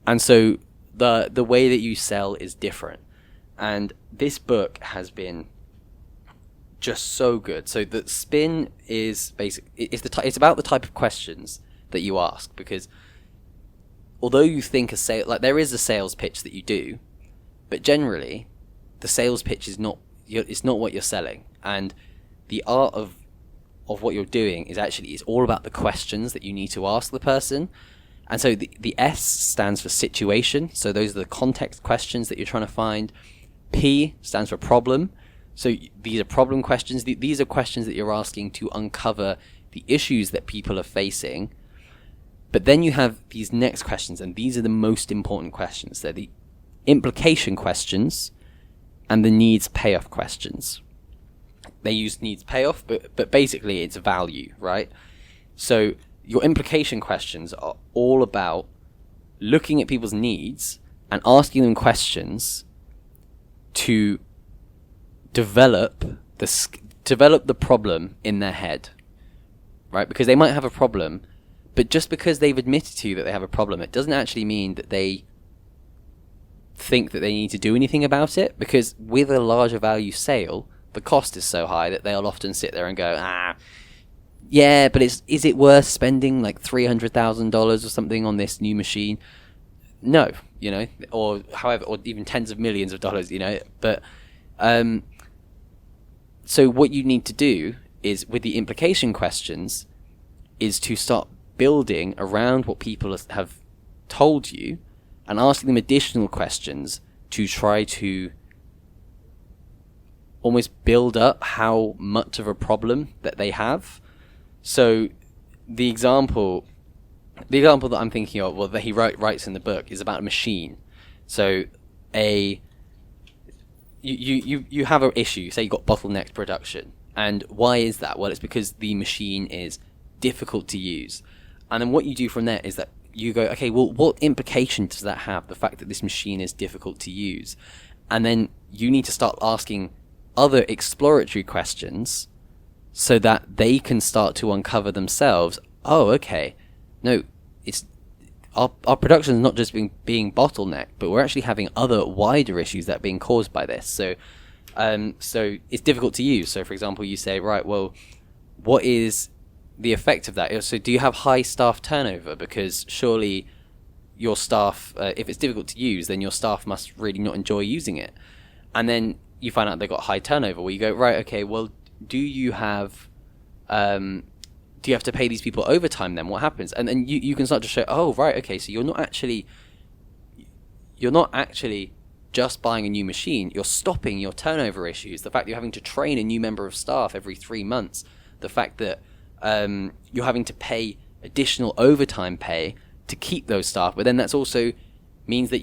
and so the way that you sell is different. And this book has been just so good. So the spin is it's about the type of questions that you ask, because although you think there is a sales pitch that you do, but generally the sales pitch is not what you're selling. And the art of what you're doing is all about the questions that you need to ask the person. And so the S stands for situation. So those are the context questions that you're trying to find. P stands for problem. So these are problem questions. These are questions that you're asking to uncover the issues that people are facing. But then you have these next questions, and these are the most important questions. They're the implication questions and the needs payoff questions. They use needs payoff, but basically it's value, right? So your implication questions are all about looking at people's needs and asking them questions to develop the problem in their head, right? Because they might have a problem, but just because they've admitted to you that they have a problem, it doesn't actually mean that they think that they need to do anything about it. Because with a larger value sale, the cost is so high that they'll often sit there and go, yeah, but is it worth spending like $300,000 or something on this new machine? No, or however, or even tens of millions of dollars, but so what you need to do is, with the implication questions, is to start building around what people have told you and asking them additional questions to try to almost build up how much of a problem that they have. So the example that I'm thinking of, well, that he writes in the book, is about a machine. So you have an issue, say you've got bottlenecked production. And why is that? Well, it's because the machine is difficult to use. And then what you do from there is that you go, okay, well, what implication does that have, the fact that this machine is difficult to use? And then you need to start asking other exploratory questions so that they can start to uncover themselves, oh, okay, no, it's our production is not just being bottlenecked, but we're actually having other wider issues that are being caused by this. So it's difficult to use. So, for example, you say, right, well, what is the effect of that? So do you have high staff turnover? Because surely your staff, if it's difficult to use, then your staff must really not enjoy using it. And then you find out they've got high turnover, where you go, right, okay, well, do you have to pay these people overtime then? What happens? And then you can start to show, oh, right, okay, so you're not actually just buying a new machine, you're stopping your turnover issues, the fact you're having to train a new member of staff every 3 months, the fact that you're having to pay additional overtime pay to keep those staff, but then that's also means that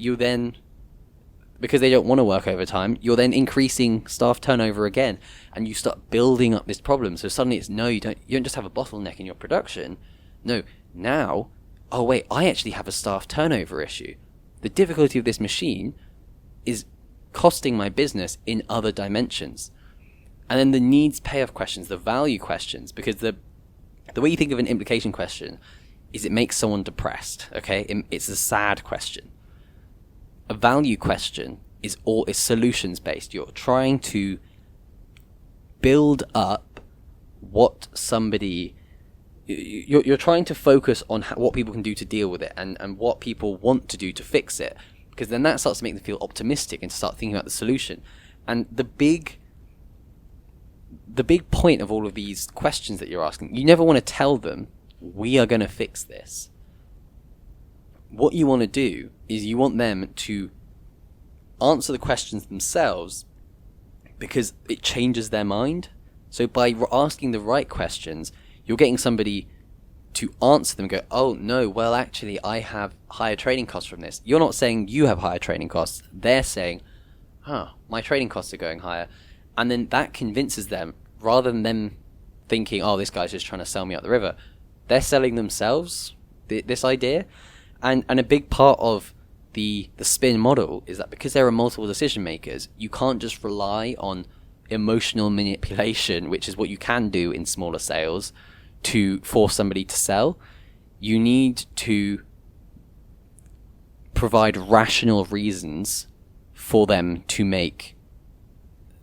because they don't want to work overtime, you're then increasing staff turnover again, and you start building up this problem. So suddenly it's you don't just have a bottleneck in your production. No, now, oh wait, I actually have a staff turnover issue. The difficulty of this machine is costing my business in other dimensions. And then the needs payoff questions, the value questions, because the way you think of an implication question is it makes someone depressed, okay? It's a sad question. A value question is solutions based. You're trying to build up what somebody, you're trying to focus on what people can do to deal with it, and what people want to do to fix it, because then that starts to make them feel optimistic and to start thinking about the solution. And the big point of all of these questions that you're asking, you never want to tell them, we are going to fix this. What you want to do is you want them to answer the questions themselves, because it changes their mind. So by asking the right questions, you're getting somebody to answer them and go, oh no, well actually I have higher trading costs from this. You're not saying you have higher trading costs. They're saying, my trading costs are going higher. And then that convinces them, rather than them thinking, oh, this guy's just trying to sell me up the river. They're selling themselves this idea. And a big part of the spin model is that because there are multiple decision makers, you can't just rely on emotional manipulation, which is what you can do in smaller sales, to force somebody to sell. You need to provide rational reasons for them to make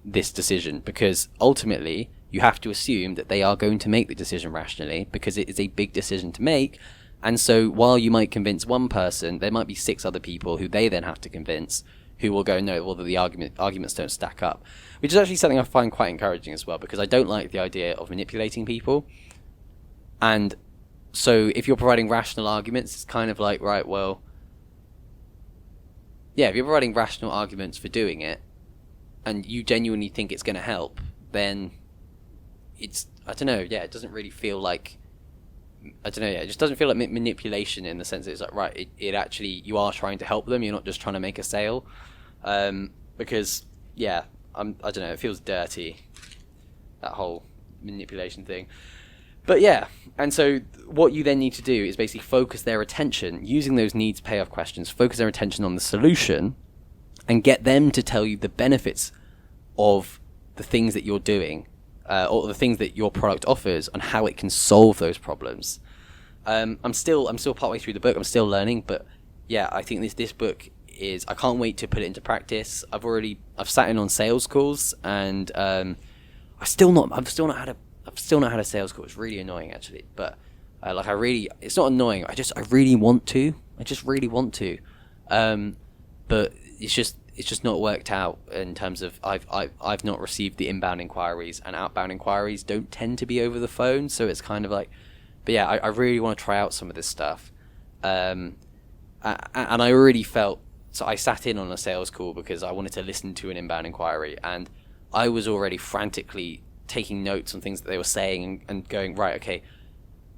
this decision, because ultimately you have to assume that they are going to make the decision rationally, because it is a big decision to make. And so while you might convince one person, there might be 6 other people who they then have to convince, who will go, no, well, the arguments don't stack up. Which is actually something I find quite encouraging as well, because I don't like the idea of manipulating people. And so if you're providing rational arguments, it's kind of like, right, well, yeah, if you're providing rational arguments for doing it, and you genuinely think it's going to help, then it's, I don't know, yeah, it doesn't really feel like, it just doesn't feel like manipulation, in the sense that it's like, right, it actually, you are trying to help them, you're not just trying to make a sale. Because, yeah, I don't know, it feels dirty, that whole manipulation thing. But yeah, and so what you then need to do is basically focus their attention, using those needs payoff questions, focus their attention on the solution, and get them to tell you the benefits of the things that you're doing, or the things that your product offers, and how it can solve those problems. I'm still partway through the book. I'm still learning, but yeah, I think this book is, I can't wait to put it into practice. I've sat in on sales calls, and I've still not had a sales call. It's really annoying, actually, but it's not annoying. I just really want to. But it's just not worked out, in terms of I've not received the inbound inquiries, and outbound inquiries don't tend to be over the phone, so it's kind of like, but yeah, I really want to try out some of this stuff, and I already felt, so I sat in on a sales call because I wanted to listen to an inbound inquiry, and I was already frantically taking notes on things that they were saying, and going, right, okay,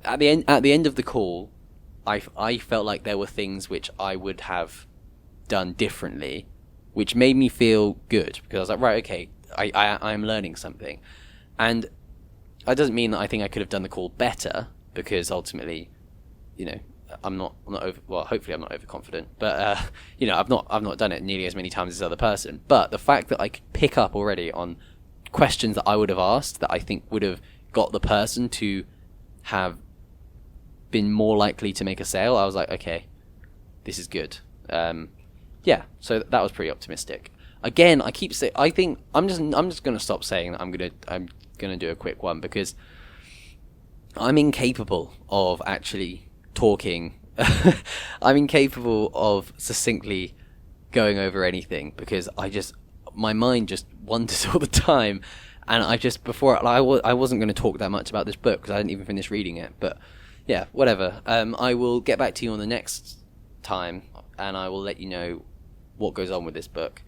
at the end of the call, I felt like there were things which I would have done differently, which made me feel good, because I was like, right, okay, I'm learning something. And that doesn't mean that I think I could have done the call better, because ultimately, you know, I'm not over, well, hopefully I'm not overconfident, but you know, I've not done it nearly as many times as this other person. But the fact that I could pick up already on questions that I would have asked, that I think would have got the person to have been more likely to make a sale, I was like, okay, this is good. Yeah, so that was pretty optimistic. Again, I keep saying, I think I'm just going to stop saying that I'm going to do a quick one, because I'm incapable of actually talking. I'm incapable of succinctly going over anything, because my mind just wanders all the time, and I wasn't going to talk that much about this book because I didn't even finish reading it. But yeah, whatever. I will get back to you on the next time, and I will let you know what goes on with this book.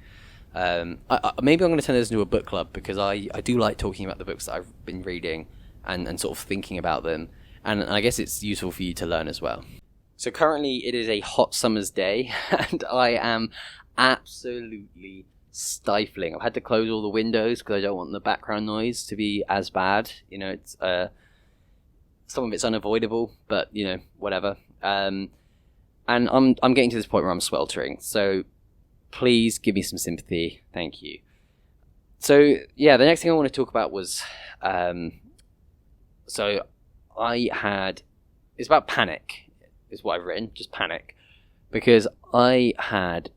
Maybe I'm going to turn this into a book club, because I do like talking about the books that I've been reading and sort of thinking about them, and I guess it's useful for you to learn as well. So currently it is a hot summer's day, and I am absolutely stifling. I've had to close all the windows because I don't want the background noise to be as bad. It's some of it's unavoidable, but whatever. And I'm getting to this point where I'm sweltering. So please give me some sympathy. Thank you. So yeah, the next thing I want to talk about was so it's about panic. Is what I've written, just panic, because I had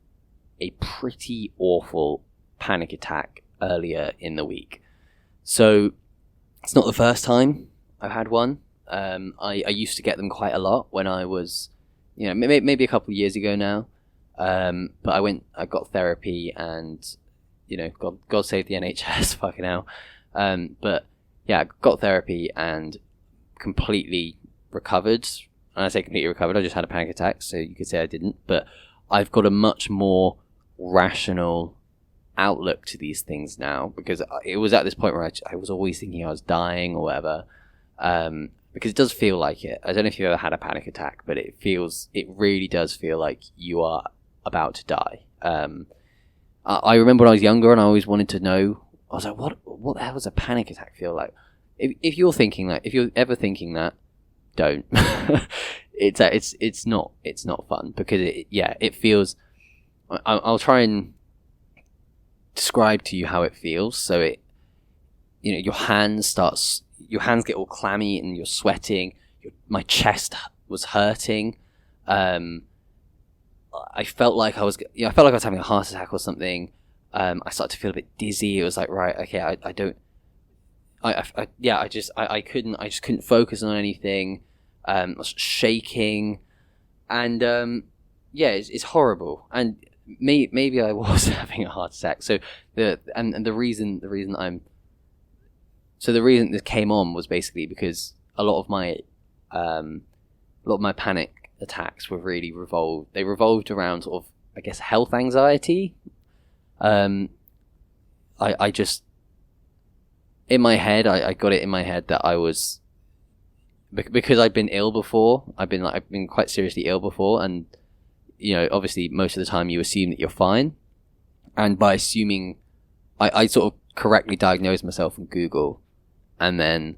a pretty awful panic attack earlier in the week. So it's not the first time I've had one. I used to get them quite a lot when I was, maybe a couple of years ago now. But I got therapy, and God save the NHS, fucking hell. But yeah, I got therapy and completely recovered. And I say completely recovered, I just had a panic attack, so you could say I didn't. But I've got a much more rational outlook to these things now, because it was at this point where I was always thinking I was dying or whatever, because it does feel like it. I don't know if you've ever had a panic attack, but it really does feel like you are about to die. I remember when I was younger and I always wanted to know, I was like, what the hell does a panic attack feel like? If you're thinking that, if you're ever thinking that, don't. It's not fun, because it feels. I'll try and describe to you how it feels. So your hands get all clammy and you're sweating. My chest was hurting. I felt like I was having a heart attack or something. I started to feel a bit dizzy. It was like, right, okay, I couldn't focus on anything. I was shaking, and it's horrible. And maybe I was having a heart attack. So the reason this came on was basically because a lot of my panic attacks were really revolved around sort of, I guess, health anxiety. I just, in my head, I got it in my head that I was, because I'd been ill before. I've been quite seriously ill before, and obviously most of the time you assume that you're fine, and by assuming, I sort of correctly diagnosed myself on Google, and then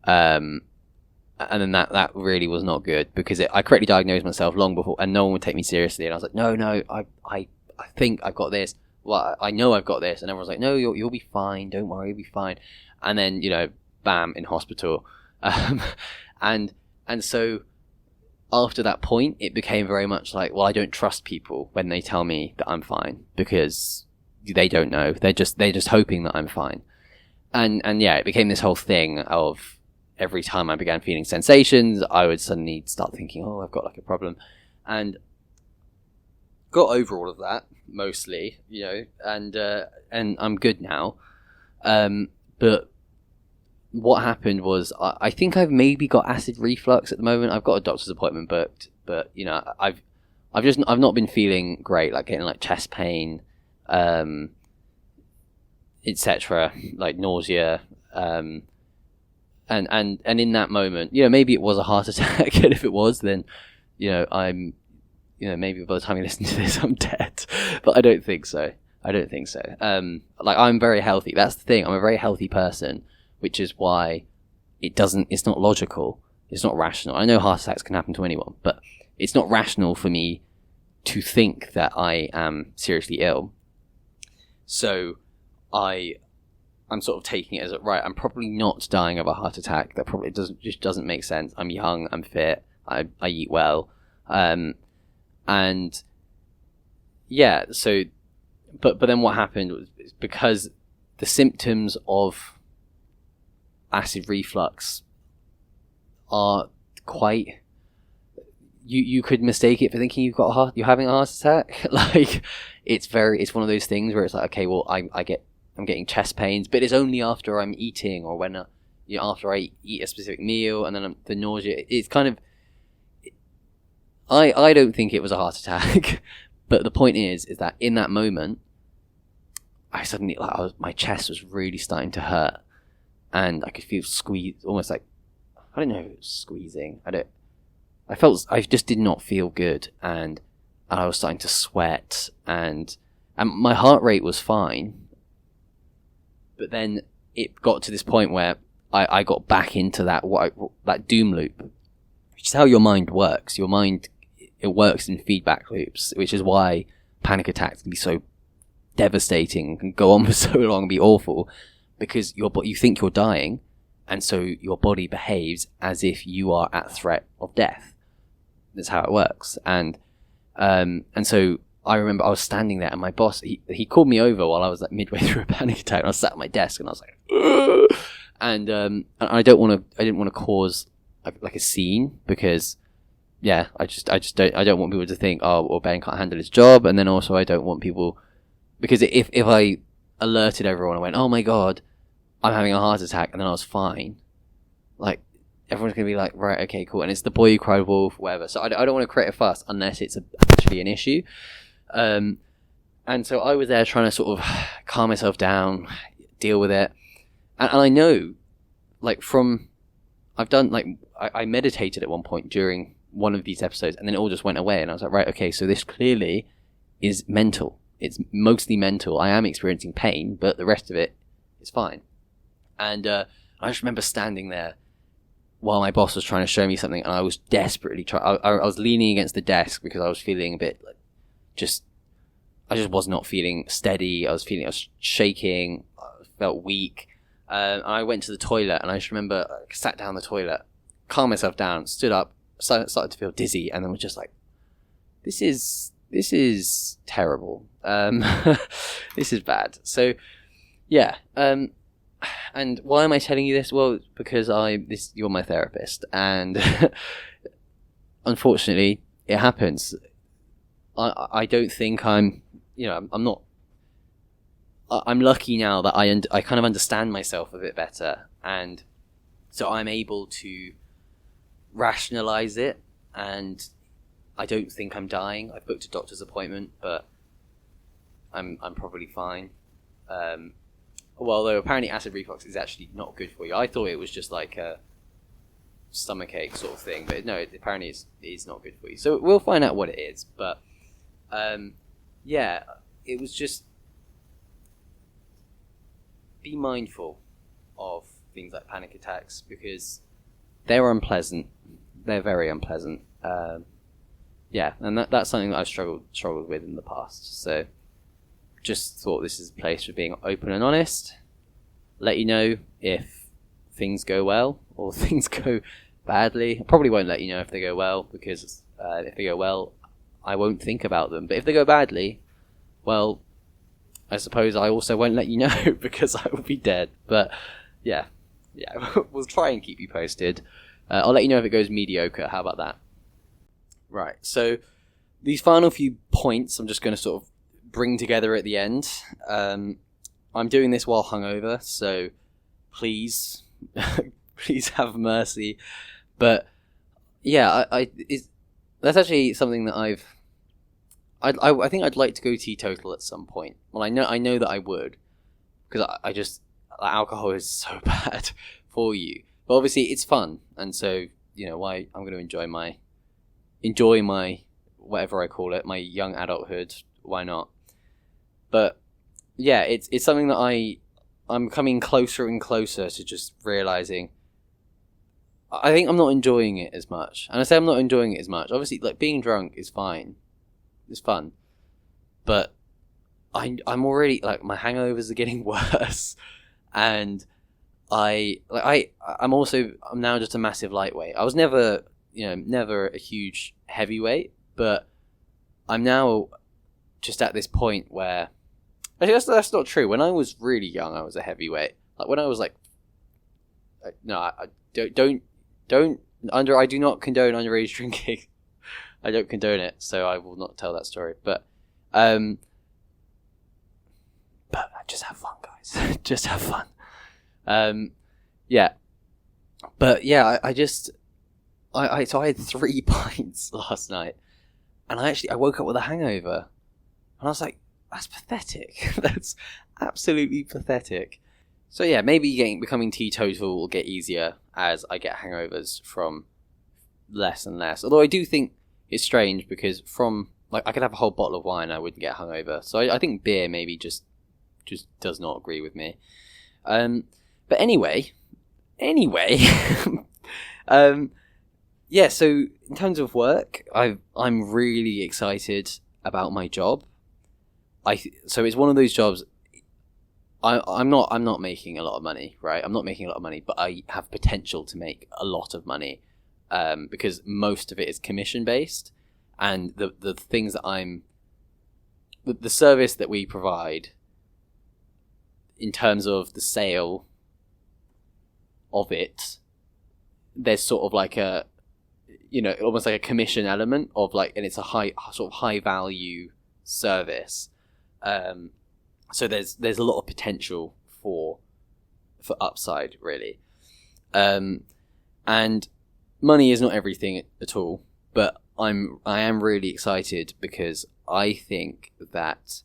that really was not good, because I correctly diagnosed myself long before, and no one would take me seriously, and I was like, no, I think I've got this. Well, I know I've got this, and everyone's like, no, you'll be fine. Don't worry, you'll be fine. And then bam, in hospital. And so after that point, it became very much like, well, I don't trust people when they tell me that I'm fine, because they don't know. They're just hoping that I'm fine. And yeah, it became this whole thing of every time I began feeling sensations, I would suddenly start thinking, oh, I've got like a problem. And got over all of that mostly, and I'm good now. But what happened was, I think I've maybe got acid reflux at the moment. I've got a doctor's appointment booked, but I've not been feeling great, like getting like chest pain, etc., like nausea, and in that moment, maybe it was a heart attack, and if it was, then I'm, maybe by the time you listen to this, I'm dead. But I don't think so. Like, I'm very healthy. That's the thing. I'm a very healthy person, which is why it's not logical. It's not rational. I know heart attacks can happen to anyone, but it's not rational for me to think that I am seriously ill. So I'm sort of taking it as, right, I'm probably not dying of a heart attack. That probably doesn't make sense. I'm young, I'm fit, I eat well. And yeah, so, but then what happened was, because the symptoms of acid reflux are quite, you could mistake it for thinking you're having a heart attack. Like, it's one of those things where it's like, okay, well, I'm getting chest pains, but it's only after I'm eating, or when after I eat a specific meal, and then the nausea. It's kind of, I don't think it was a heart attack, but the point is that in that moment, I suddenly, my chest was really starting to hurt, and I could feel squeezed, almost like, I don't know if it was squeezing. I just did not feel good, and and I was starting to sweat, and my heart rate was fine. But then it got to this point where I got back into that doom loop, which is how your mind works. Your mind, it works in feedback loops, which is why panic attacks can be so devastating, can go on for so long and be awful, because you think you're dying, and so your body behaves as if you are at threat of death. That's how it works. And so I remember I was standing there, and my boss, he called me over while I was like midway through a panic attack, and I was sat at my desk, and I was like, ugh! And I didn't want to cause like a scene, because I don't want people to think, oh, well, Ben can't handle his job, and then also I don't want people, because if I alerted everyone and went, oh my god, I'm having a heart attack, and then I was fine, like, everyone's going to be like, right, okay, cool, and it's the boy who cried wolf, whatever, so I don't want to create a fuss unless it's actually an issue. And so I was there trying to sort of calm myself down, deal with it, and I know, like, I meditated at one point during one of these episodes, and then it all just went away, and I was like, right, okay, so this clearly is mental. It's mostly mental. I am experiencing pain, but the rest of it is fine. And I just remember standing there while my boss was trying to show me something, and I was desperately trying. I was leaning against the desk because I was feeling a bit like I just was not feeling steady. I was shaking. I felt weak. I went to the toilet, and I just remember I sat down the toilet, calmed myself down, stood up, started to feel dizzy, and then was just like, this is terrible. This is bad. So, yeah. And why am I telling you this? Well, because you're my therapist, and unfortunately, it happens. I don't think I'm not. I'm lucky now that I kind of understand myself a bit better, and so I'm able to rationalize it, and I don't think I'm dying. I've booked a doctor's appointment, but I'm probably fine. Well, although apparently acid reflux is actually not good for you. I thought it was just like a stomachache sort of thing, but no, apparently it is not good for you. So we'll find out what it is, but it was just, be mindful of things like panic attacks, because they're unpleasant. They're very unpleasant. And that's something that I've struggled with in the past. So just thought this is a place for being open and honest. Let you know if things go well or things go badly. I probably won't let you know if they go well, because if they go well, I won't think about them. But if they go badly, well, I suppose I also won't let you know because I will be dead. But yeah, we'll try and keep you posted. I'll let you know if it goes mediocre. How about that? Right, so these final few points I'm just going to sort of bring together at the end. I'm doing this while hungover, so please have mercy. But yeah, that's actually something that I think I'd like to go teetotal at some point. Well, I know that I would, because I just, alcohol is so bad for you. But obviously it's fun, and so why I'm going to enjoy my whatever I call it, my young adulthood. Why not? But yeah, it's something that I'm coming closer and closer to just realizing. I think I'm not enjoying it as much, and I say I'm not enjoying it as much. Obviously, like, being drunk is fine, it's fun, but I'm already, like, my hangovers are getting worse, and I'm now just a massive lightweight. I was never a huge heavyweight, but I'm now just at this point where, actually, that's not true. When I was really young, I was a heavyweight. Like, when I was like, no, I I do not condone underage drinking. I don't condone it, so I will not tell that story. But just have fun, guys. Just have fun. But yeah, so I had 3 pints last night, and I woke up with a hangover, and I was like, that's pathetic. That's absolutely pathetic. So yeah, maybe becoming teetotal will get easier as I get hangovers from less and less. Although I do think it's strange, because from like I could have a whole bottle of wine and I wouldn't get hungover. So I think beer maybe just does not agree with me. But anyway, yeah. So in terms of work, I'm really excited about my job. So it's one of those jobs. I'm not making a lot of money, right? I'm not making a lot of money, but I have potential to make a lot of money, because most of it is commission based, and the things that the service that we provide in terms of the sale of it, there's sort of like a, almost like a commission element of like, and it's a high value service. So there's a lot of potential for upside, really. And money is not everything at all, but I am really excited because I think that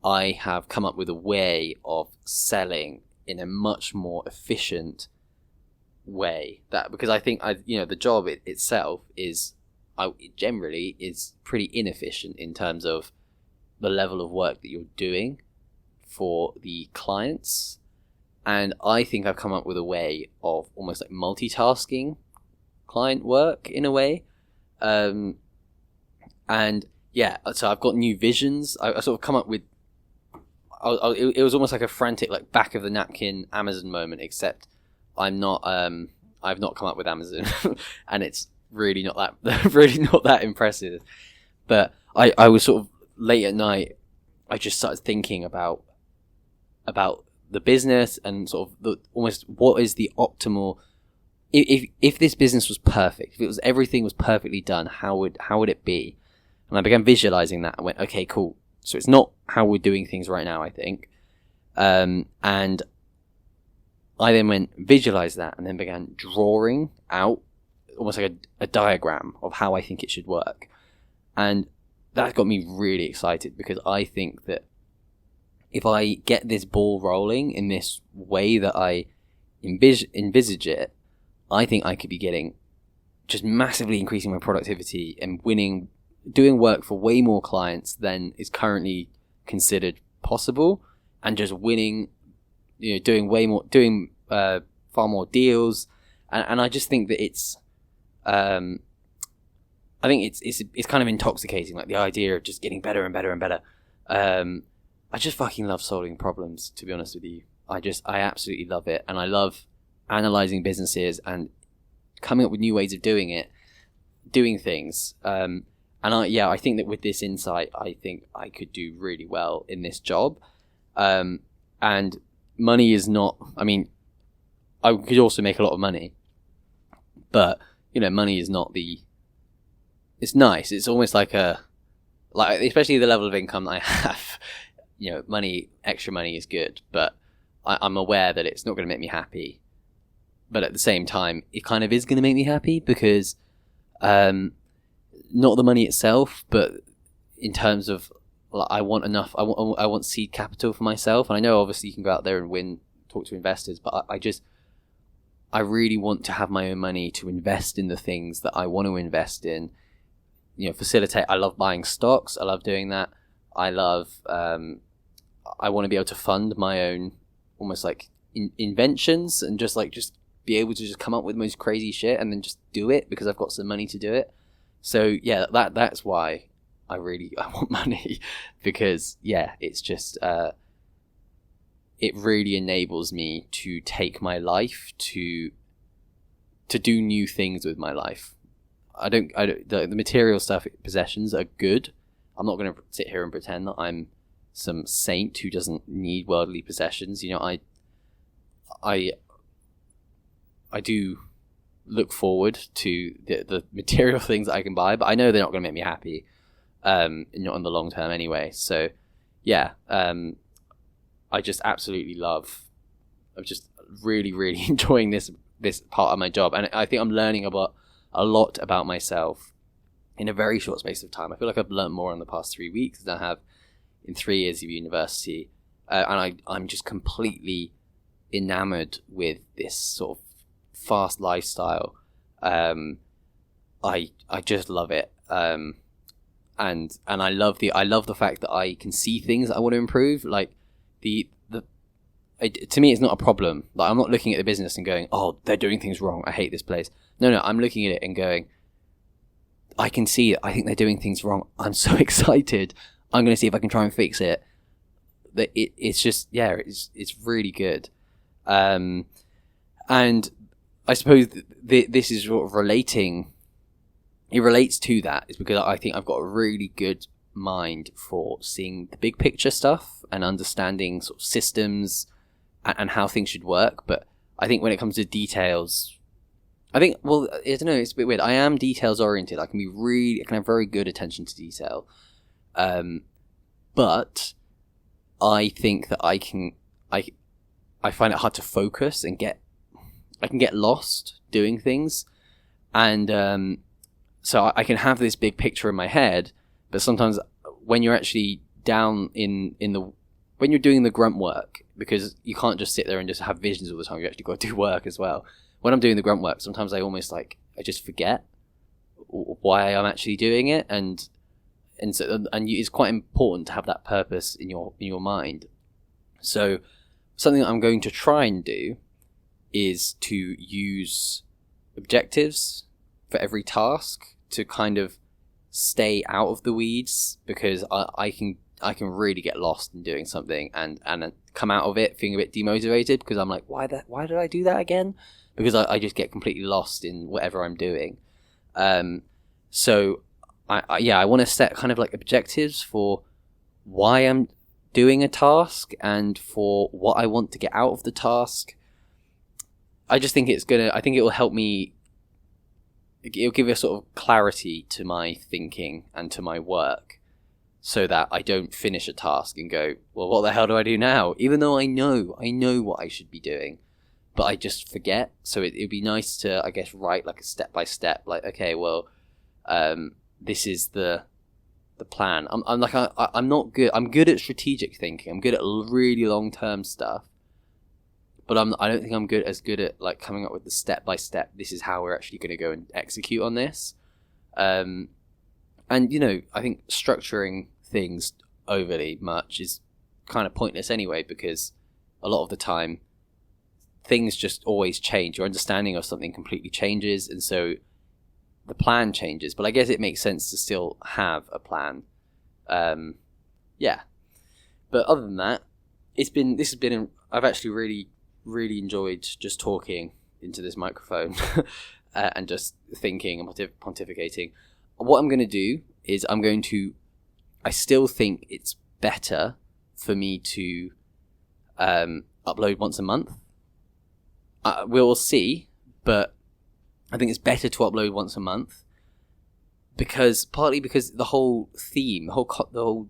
I have come up with a way of selling in a much more efficient way. Because I think the job itself generally is pretty inefficient in terms of the level of work that you're doing for the clients. And I think I've come up with a way of almost like multitasking client work in a way. And yeah, so I've got new visions. I sort of come up with, it was almost like a frantic, like back of the napkin Amazon moment, except I've not come up with Amazon and it's really not that impressive. But I was sort of late at night, I just started thinking about the business and sort of almost what is the optimal, if this business was perfect, if everything was perfectly done, how would it be? And I began visualizing that. I went, okay, cool. So it's not how we're doing things right now, I think. And I then went visualize that and then began drawing out almost like a diagram of how I think it should work. And that got me really excited because I think that if I get this ball rolling in this way that I envisage it, I think I could be getting just massively increasing my productivity and doing work for way more clients than is currently considered possible, and just winning, doing far more deals. And I just think that it's, I think it's kind of intoxicating, like the idea of just getting better and better and better. I just fucking love solving problems, to be honest with you. I absolutely love it, and I love analyzing businesses and coming up with new ways of doing things. And I think that with this insight, I think I could do really well in this job. And money is not, I mean, I could also make a lot of money, but money is not it's nice. It's almost like especially the level of income that I have, extra money is good, but I'm aware that it's not going to make me happy. But at the same time, it kind of is going to make me happy because, not the money itself, but in terms of, like, I want seed capital for myself. And I know obviously you can go out there and talk to investors, but I really want to have my own money to invest in the things that I want to invest in. Facilitate. I love buying stocks. I love doing that. I love, I want to be able to fund my own almost like inventions and just be able to just come up with the most crazy shit and then just do it because I've got some money to do it. So yeah, that's why I want money, because yeah, it's just, it really enables me to take my life to do new things with my life. The material stuff, possessions are good. I'm not going to sit here and pretend that I'm some saint who doesn't need worldly possessions. I do look forward to the material things that I can buy, but I know they're not going to make me happy, not in the long term anyway. So yeah, I just absolutely I'm just really, really enjoying this part of my job. And I think I'm learning a lot about myself in a very short space of time. I feel like I've learned more in the past 3 weeks than I have in 3 years of university. And I'm just completely enamored with this sort of fast lifestyle. I just love it. and I love the fact that I can see things that I want to improve. Like to me, it's not a problem. Like, I'm not looking at the business and going, "Oh, they're doing things wrong. I hate this place." No, I'm looking at it and going, I can see it. I think they're doing things wrong. I'm so excited. I'm going to see if I can try and fix it. That it's just, yeah, it's really good. And I suppose this is sort of relating. It relates to that, is because I think I've got a really good mind for seeing the big picture stuff and understanding sort of systems and how things should work. But I think when it comes to details, I think, well, I don't know, it's a bit weird. I am details oriented. I can have very good attention to detail. But I think that I find it hard to focus and I can get lost doing things. And so I can have this big picture in my head, but sometimes when you're actually down when you're doing the grunt work, because you can't just sit there and just have visions all the time, you actually got to do work as well. When I'm doing the grunt work, sometimes I just forget why I'm actually doing it, and it's quite important to have that purpose in your mind. So something that I'm going to try and do is to use objectives for every task to kind of stay out of the weeds, because I can really get lost in doing something and come out of it feeling a bit demotivated, because I'm like, why did I do that again? Because I just get completely lost in whatever I'm doing. So I want to set kind of like objectives for why I'm doing a task and for what I want to get out of the task. I just think I think it will help me. It'll give a sort of clarity to my thinking and to my work, so that I don't finish a task and go, well, what the hell do I do now? Even though I know what I should be doing, but I just forget. So it'd be nice to, I guess, write like a step by step, like, okay, well, this is the plan. I'm not good. I'm good at strategic thinking. I'm good at really long term stuff, but I don't think I'm as good at like coming up with the step by step. This is how we're actually going to go and execute on this. And I think structuring things overly much is kind of pointless anyway, because a lot of the time things just always change. Your understanding of something completely changes, and so the plan changes. But I guess it makes sense to still have a plan. Yeah. But other than that, I've actually really, really enjoyed just talking into this microphone and just thinking and pontificating. What I'm going to do is I still think it's better for me to upload once a month. We'll see, but I think it's better to upload once a month, partly because the whole theme, the whole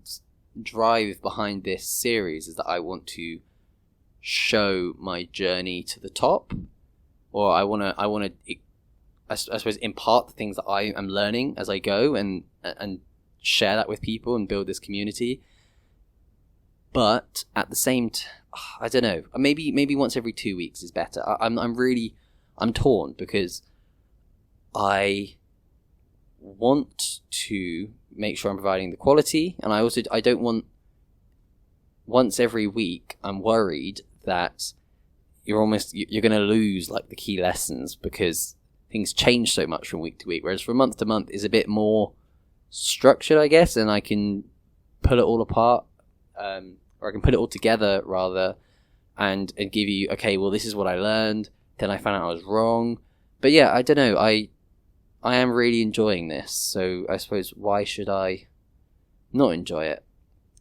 drive behind this series is that I want to show my journey to the top, or I want to I suppose impart the things that I am learning as I go and share that with people and build this community. But at the same I don't know, maybe once every 2 weeks is better. I'm torn, because I want to make sure I'm providing the quality, and I don't want once every week. I'm worried that you're going to lose like the key lessons, because things change so much from week to week, whereas from month to month is a bit more structured, I guess, and I can pull it all apart, or I can put it all together rather, and give you, okay, well, this is what I learned, then I found out I was wrong. But yeah, I don't know, I am really enjoying this, so I suppose why should I not enjoy it?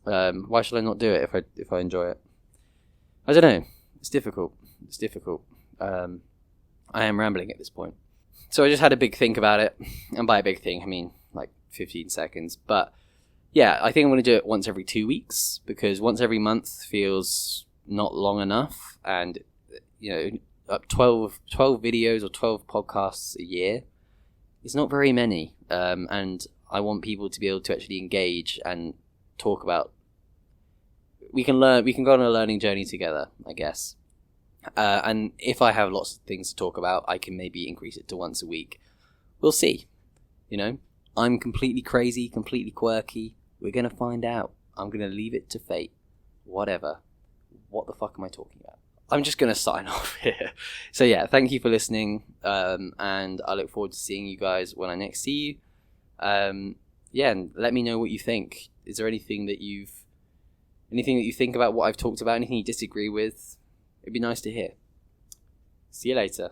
Why should I not do it if I enjoy it? I don't know. It's difficult. I am rambling at this point. So I just had a big think about it, and by a big thing I mean like 15 seconds. But yeah, I think I'm going to do it once every 2 weeks, because once every month feels not long enough, and 12 videos or 12 podcasts a year is not very many, and I want people to be able to actually engage and talk about. We can go on a learning journey together, I guess. And if I have lots of things to talk about, I can maybe increase it to once a week. We'll see. I'm completely crazy, completely quirky. We're going to find out. I'm going to leave it to fate. Whatever. What the fuck am I talking about? I'm just going to sign off here. So yeah, thank you for listening. And I look forward to seeing you guys when I next see you. Yeah, and let me know what you think. Is there anything that you think about what I've talked about? Anything you disagree with? It'd be nice to hear. See you later.